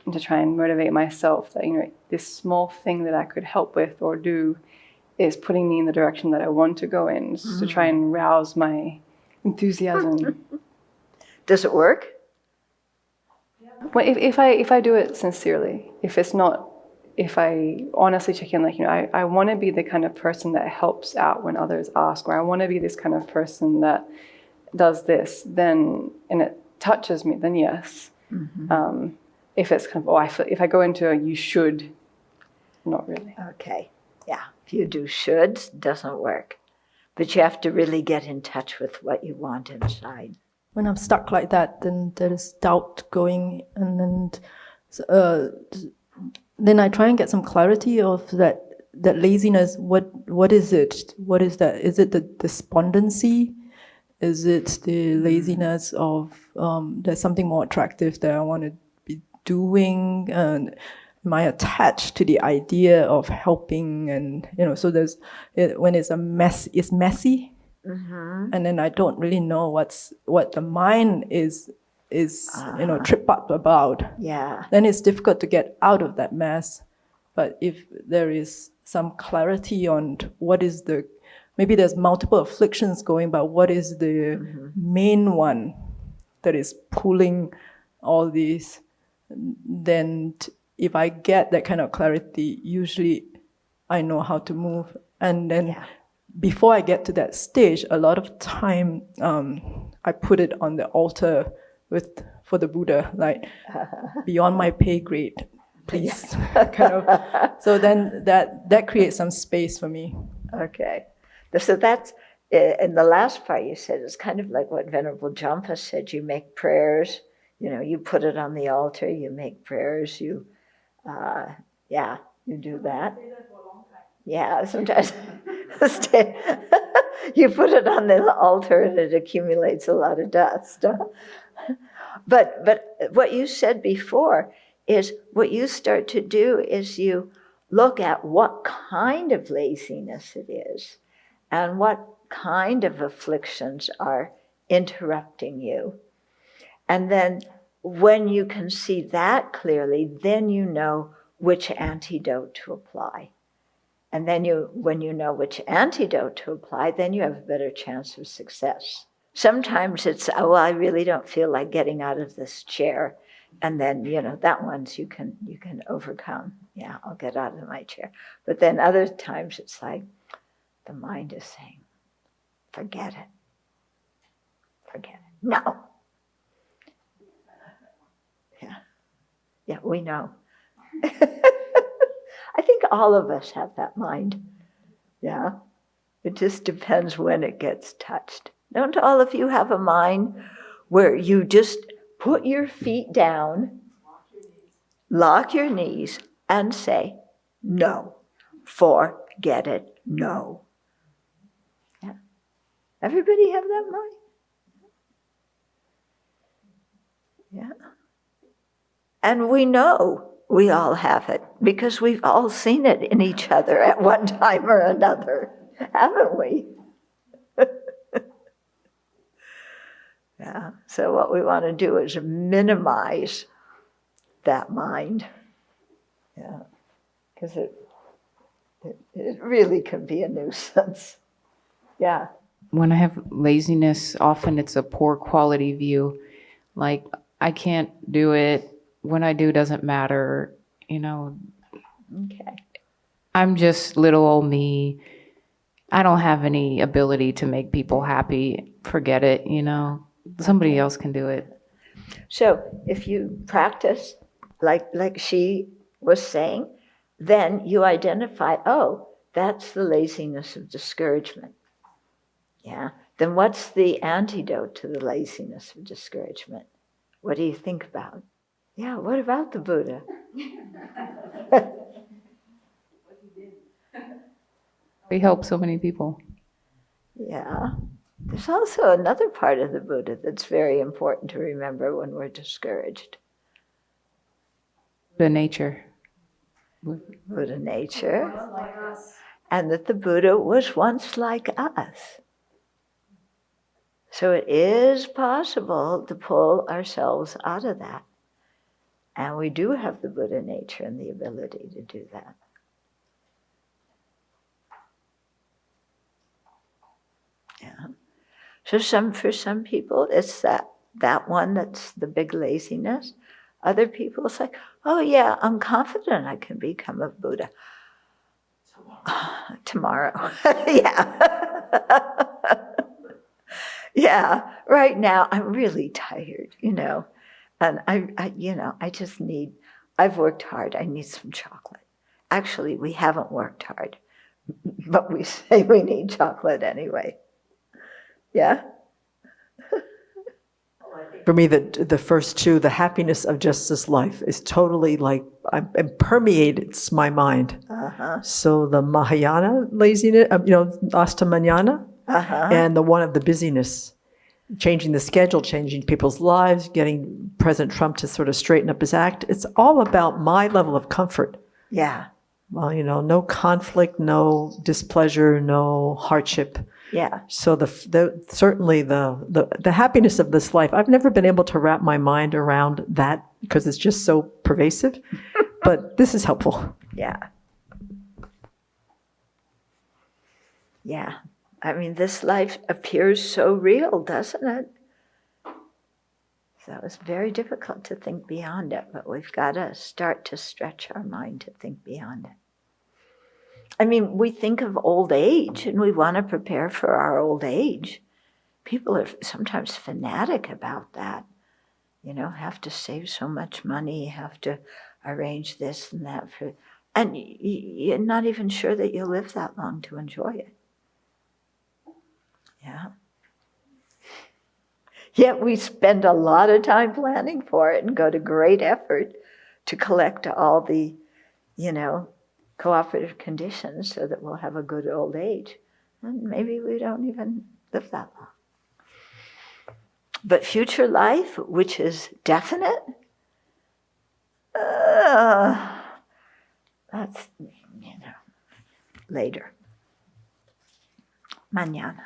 S7: And to try and motivate myself that, this small thing that I could help with or do is putting me in the direction that I want to go in, to try and rouse my enthusiasm.
S1: Does it work?
S7: Well, if I do it sincerely, if I honestly check in, I want to be the kind of person that helps out when others ask, or I want to be this kind of person that does this, then, and it touches me, then yes. If it's kind of, if I go into a you should, not really.
S1: Okay, yeah. If you do shoulds, it doesn't work. But you have to really get in touch with what you want inside.
S2: When I'm stuck like that, then there is doubt going, and then I try and get some clarity of that laziness. What is it? What is that? Is it the despondency? Is it the laziness of there's something more attractive that I want to be doing? And am I attached to the idea of helping? And so there's when it's it's messy. And then I don't really know what the mind is tripped up about.
S1: Yeah.
S2: Then it's difficult to get out of that mess. But if there is some clarity on what is maybe there's multiple afflictions going, but what is the main one that is pulling all these, then if I get that kind of clarity, usually I know how to move. And then before I get to that stage, a lot of time I put it on the altar for the Buddha, like beyond my pay grade, please. So then that creates some space for me.
S1: Okay. So that's, in the last part you said, it's kind of like what Venerable Jampa said. You make prayers, you put it on the altar, you make prayers, you do that. Yeah, sometimes you put it on the altar and it accumulates a lot of dust. But what you said before is what you start to do is you look at what kind of laziness it is and what kind of afflictions are interrupting you. And then when you can see that clearly, then you know which antidote to apply. And then when you know which antidote to apply, then you have a better chance of success. Sometimes it's, I really don't feel like getting out of this chair. And then, that one's you can overcome. Yeah, I'll get out of my chair. But then other times it's like the mind is saying, forget it. Forget it. No. Yeah, we know. I think all of us have that mind. Yeah. It just depends when it gets touched. Don't all of you have a mind where you just put your feet down, lock your knees, and say, no, forget it, no. Yeah. Everybody have that mind? Yeah. And we know we all have it because we've all seen it in each other at one time or another, haven't we? Yeah. So what we want to do is minimize that mind. Yeah. Because It really can be a nuisance. Yeah.
S3: When I have laziness, often it's a poor quality view. Like, I can't do it. When I do, doesn't matter. You know,
S1: Okay.
S3: I'm just little old me. I don't have any ability to make people happy. Forget it, you know. Somebody else can do it.
S1: So if you practice like she was saying, then you identify, oh, that's the laziness of discouragement. Yeah. Then what's the antidote to the laziness of discouragement? What do you think about? Yeah, what about the Buddha?
S3: We help so many people.
S1: Yeah. There's also another part of the Buddha that's very important to remember when we're discouraged.
S3: The nature.
S1: Buddha nature. And that the Buddha was once like us. So it is possible to pull ourselves out of that. And we do have the Buddha nature and the ability to do that. Yeah. So for some people, it's that one that's the big laziness. Other people, it's like, oh yeah, I'm confident I can become a Buddha. Tomorrow. Yeah. Yeah. Right now, I'm really tired, you know. And I just I've worked hard. I need some chocolate. Actually, we haven't worked hard, but we say we need chocolate anyway. Yeah.
S8: For me, the first two, the happiness of just this life, is totally like it permeates my mind.
S1: Uh-huh.
S8: So the Mahayana laziness, Astamanyana,
S1: Uh-huh.
S8: and the one of the busyness, changing the schedule, changing people's lives, getting President Trump to sort of straighten up his act. It's all about my level of comfort.
S1: Yeah.
S8: Well, no conflict, no displeasure, no hardship.
S1: Yeah.
S8: So certainly the happiness of this life, I've never been able to wrap my mind around that because it's just so pervasive, but this is helpful.
S1: Yeah. Yeah. I mean, this life appears so real, doesn't it? So it's very difficult to think beyond it, but we've got to start to stretch our mind to think beyond it. I mean, we think of old age and we want to prepare for our old age. People are sometimes fanatic about that. Have to save so much money, have to arrange this and that and you're not even sure that you'll live that long to enjoy it. Yeah. Yet we spend a lot of time planning for it and go to great effort to collect all the, cooperative conditions so that we'll have a good old age. And maybe we don't even live that long. But future life, which is definite, that's, later. Mañana.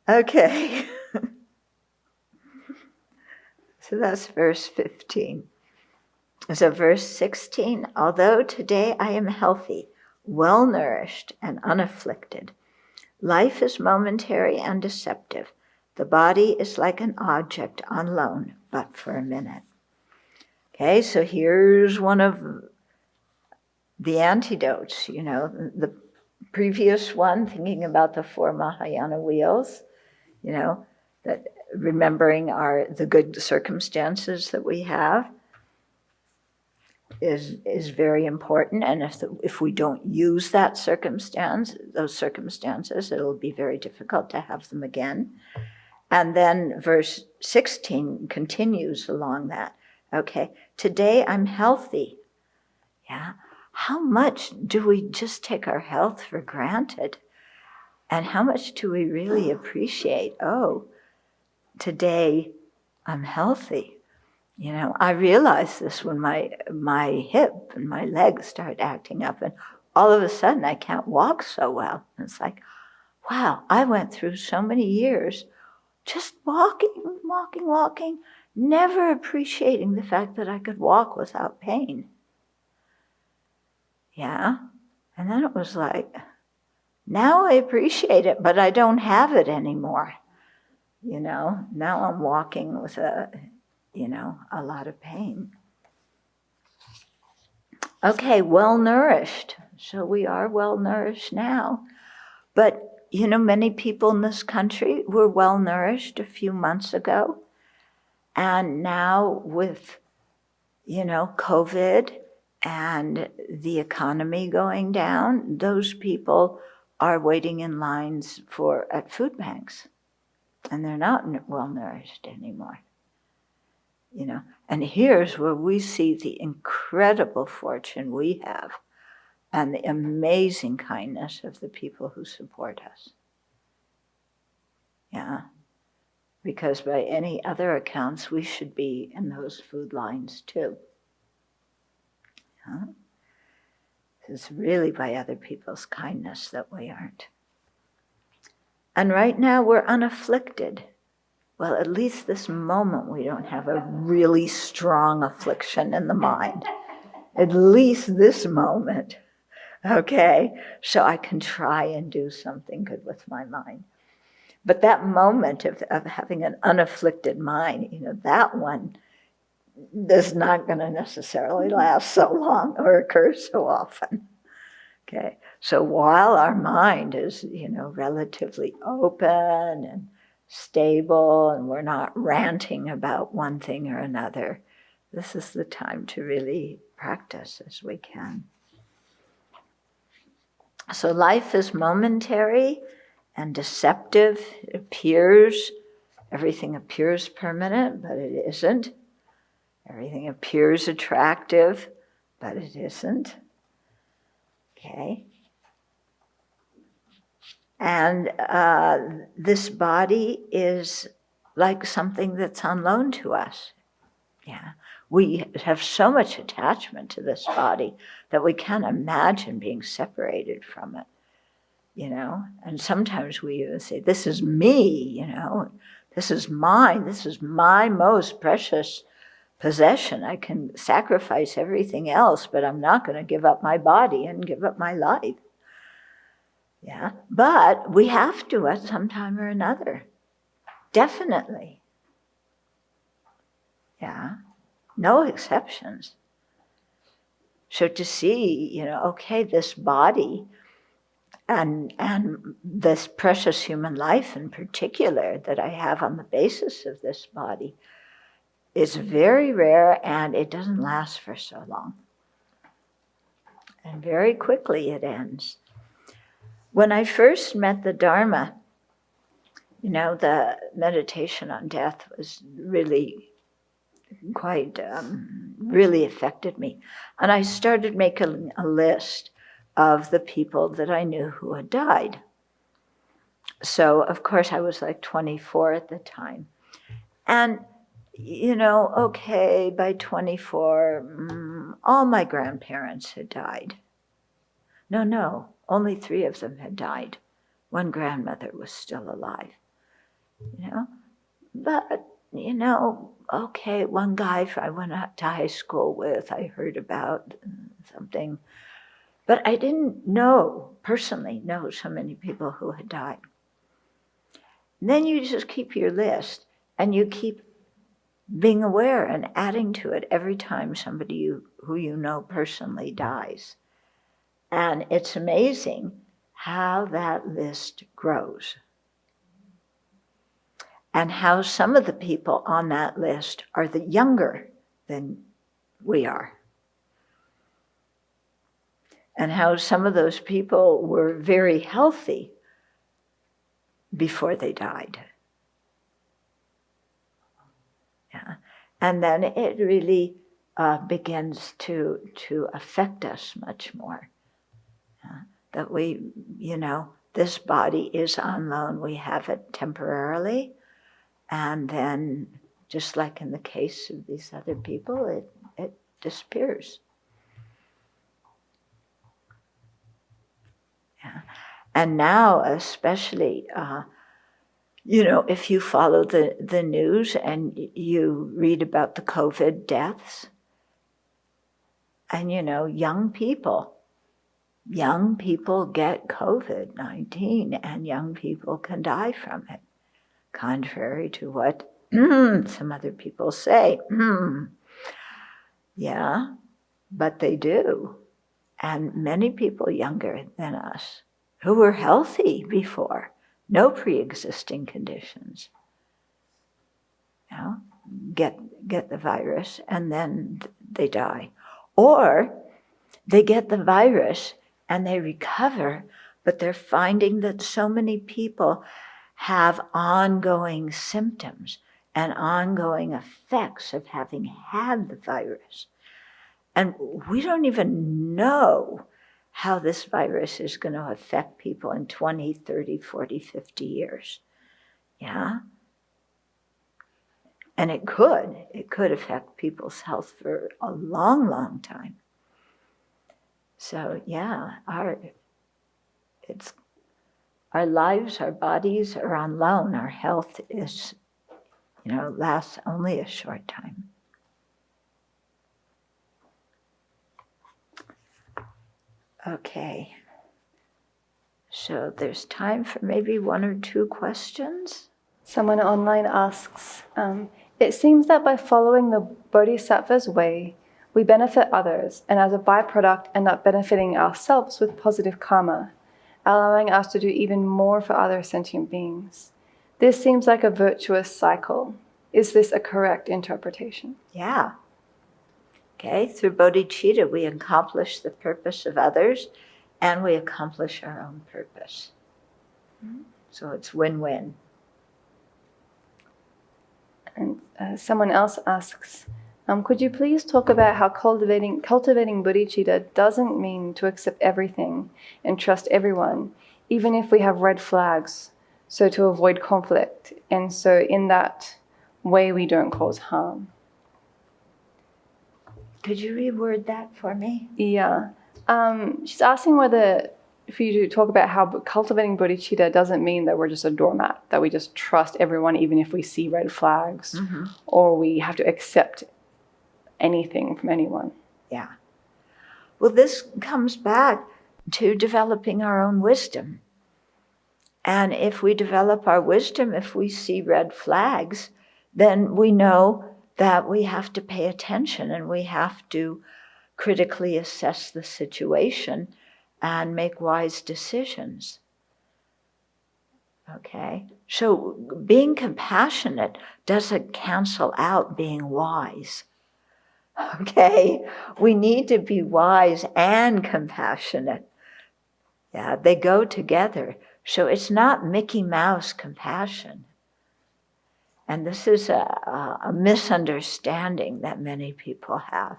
S1: Okay. So that's verse 15. So verse 16, although today I am healthy, well-nourished, and unafflicted, life is momentary and deceptive. The body is like an object on loan, but for a minute. Okay, so here's one of the antidotes, the previous one, thinking about the 4 Mahayana wheels, that remembering the good circumstances that we have is very important. And if we don't use those circumstances, it'll be very difficult to have them again. And then verse 16 continues along that. Okay, today I'm healthy. Yeah. How much do we just take our health for granted? And how much do we really appreciate, today I'm healthy? I realized this when my hip and my legs start acting up, and all of a sudden I can't walk so well. And it's like, wow, I went through so many years just walking, never appreciating the fact that I could walk without pain. Yeah. And then it was like, now I appreciate it, but I don't have it anymore. Now I'm walking with a lot of pain. Okay, well-nourished. So we are well-nourished now. But, many people in this country were well-nourished a few months ago. And now with, COVID and the economy going down, those people are waiting in lines at food banks. And they're not well-nourished anymore. And here's where we see the incredible fortune we have and the amazing kindness of the people who support us. Yeah. Because by any other accounts, we should be in those food lines too. Yeah. It's really by other people's kindness that we aren't. And right now we're unafflicted. Well, at least this moment we don't have a really strong affliction in the mind. At least this moment. Okay? So I can try and do something good with my mind. But that moment of having an unafflicted mind, that one is not going to necessarily last so long or occur so often. Okay? So while our mind is, relatively open and stable and we're not ranting about one thing or another, this is the time to really practice as we can. So life is momentary and deceptive. It appears, everything appears permanent, but it isn't. Everything appears attractive, but it isn't. Okay? And this body is like something that's on loan to us. Yeah. We have so much attachment to this body that we can't imagine being separated from it, And sometimes we even say, this is me, This is mine. This is my most precious possession. I can sacrifice everything else, but I'm not going to give up my body and give up my life. Yeah. But we have to at some time or another. Definitely. Yeah. No exceptions. So to see, okay, this body and this precious human life in particular that I have on the basis of this body is very rare and it doesn't last for so long. And very quickly it ends. When I first met the Dharma, the meditation on death was really quite, really affected me. And I started making a list of the people that I knew who had died. So, of course, I was like 24 at the time. And, okay, by 24, all my grandparents had died. No, only 3 of them had died. One grandmother was still alive, But, okay, one guy I went out to high school with, I heard about something. But I didn't personally know so many people who had died. And then you just keep your list and you keep being aware and adding to it every time somebody who you know personally dies. And it's amazing how that list grows. And how some of the people on that list are the younger than we are. And how some of those people were very healthy before they died. Yeah. And then it really begins to affect us much more. That we, this body is on loan. We have it temporarily. And then, just like in the case of these other people, it disappears. Yeah. And now, especially, if you follow the news and you read about the COVID deaths, and, young people, young people get COVID-19 and young people can die from it, contrary to what some other people say. Yeah, but they do. And many people younger than us who were healthy before, no pre-existing conditions, you know, get the virus and then they die. Or they get the virus and they recover, but they're finding that so many people have ongoing symptoms and ongoing effects of having had the virus. And we don't even know how this virus is going to affect people in 20, 30, 40, 50 years. Yeah? And it could affect people's health for a long, long time. So yeah, our lives, our bodies are on loan. Our health is, lasts only a short time. Okay. So there's time for maybe one or two questions.
S7: Someone online asks, it seems that by following the Bodhisattva's way, we benefit others and as a byproduct end up benefiting ourselves with positive karma, allowing us to do even more for other sentient beings. This seems like a virtuous cycle. Is this a correct interpretation?
S1: Yeah. Okay, through Bodhicitta, we accomplish the purpose of others and we accomplish our own purpose. So it's win-win.
S7: And someone else asks, could you please talk about how cultivating Bodhicitta doesn't mean to accept everything and trust everyone, even if we have red flags, so to avoid conflict, and so in that way we don't cause harm?
S1: Could you reword that for me?
S7: Yeah. She's asking whether, for you to talk about how cultivating bodhicitta doesn't mean that we're just a doormat, that we just trust everyone even if we see red flags, or we have to accept anything from anyone.
S1: Yeah. Well, this comes back to developing our own wisdom. And if we develop our wisdom, if we see red flags, then we know that we have to pay attention and we have to critically assess the situation and make wise decisions. Okay? So being compassionate doesn't cancel out being wise. Okay? We need to be wise and compassionate. Yeah, they go together. So it's not Mickey Mouse compassion. And this is a misunderstanding that many people have.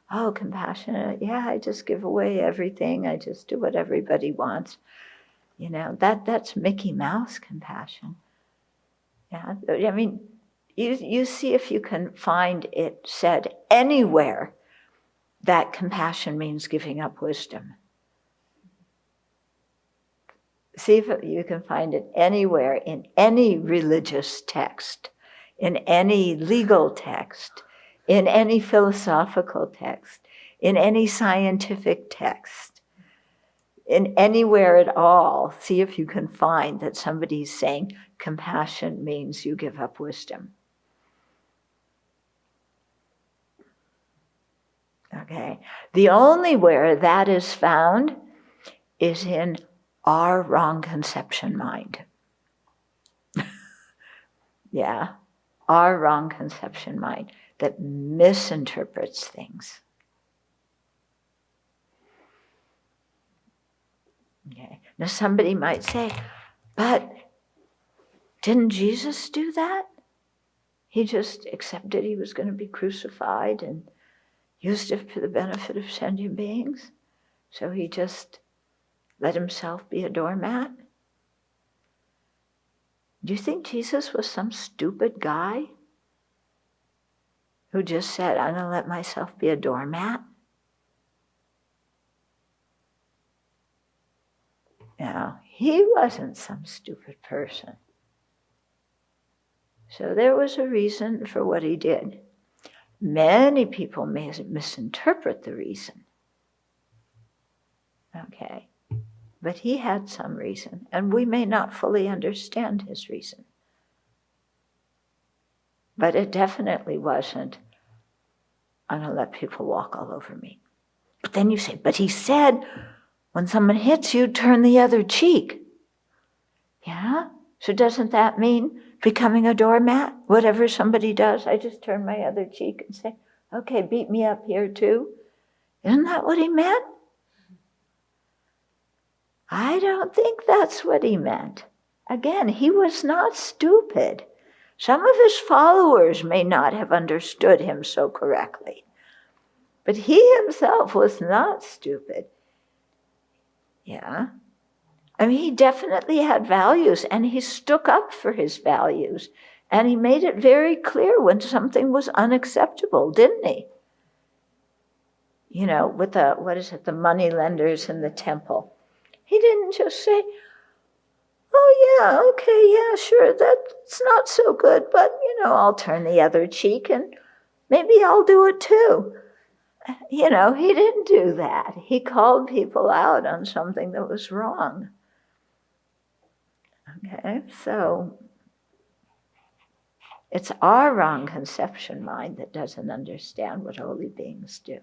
S1: Oh, compassionate, yeah, I just give away everything. I just do what everybody wants. That's Mickey Mouse compassion. Yeah, I mean, you see if you can find it said anywhere that compassion means giving up wisdom. See if you can find it anywhere in any religious text, in any legal text, in any philosophical text, in any scientific text, in anywhere at all. See if you can find that somebody's saying compassion means you give up wisdom. Okay. The only where that is found is in our wrong conception mind. Yeah, our wrong conception mind that misinterprets things. Okay. Now somebody might say, but didn't Jesus do that? He just accepted he was going to be crucified and used it for the benefit of sentient beings. So he just let himself be a doormat? Do you think Jesus was some stupid guy who just said, I'm going to let myself be a doormat? No, he wasn't some stupid person. So there was a reason for what he did. Many people may misinterpret the reason. Okay. But he had some reason, and we may not fully understand his reason. But it definitely wasn't, I'm going to let people walk all over me. But then you say, but he said, when someone hits you, turn the other cheek. Yeah? So doesn't that mean becoming a doormat? Whatever somebody does, I just turn my other cheek and say, okay, beat me up here too. Isn't that what he meant? I don't think that's what he meant. Again, he was not stupid. Some of his followers may not have understood him so correctly, but he himself was not stupid. Yeah. I mean, he definitely had values, and he stuck up for his values, and he made it very clear when something was unacceptable, didn't he? You know, with the money lenders in the temple. He didn't just say, oh yeah, okay, yeah, sure, that's not so good, but, I'll turn the other cheek and maybe I'll do it too. He didn't do that. He called people out on something that was wrong. Okay, so it's our wrong conception mind that doesn't understand what holy beings do.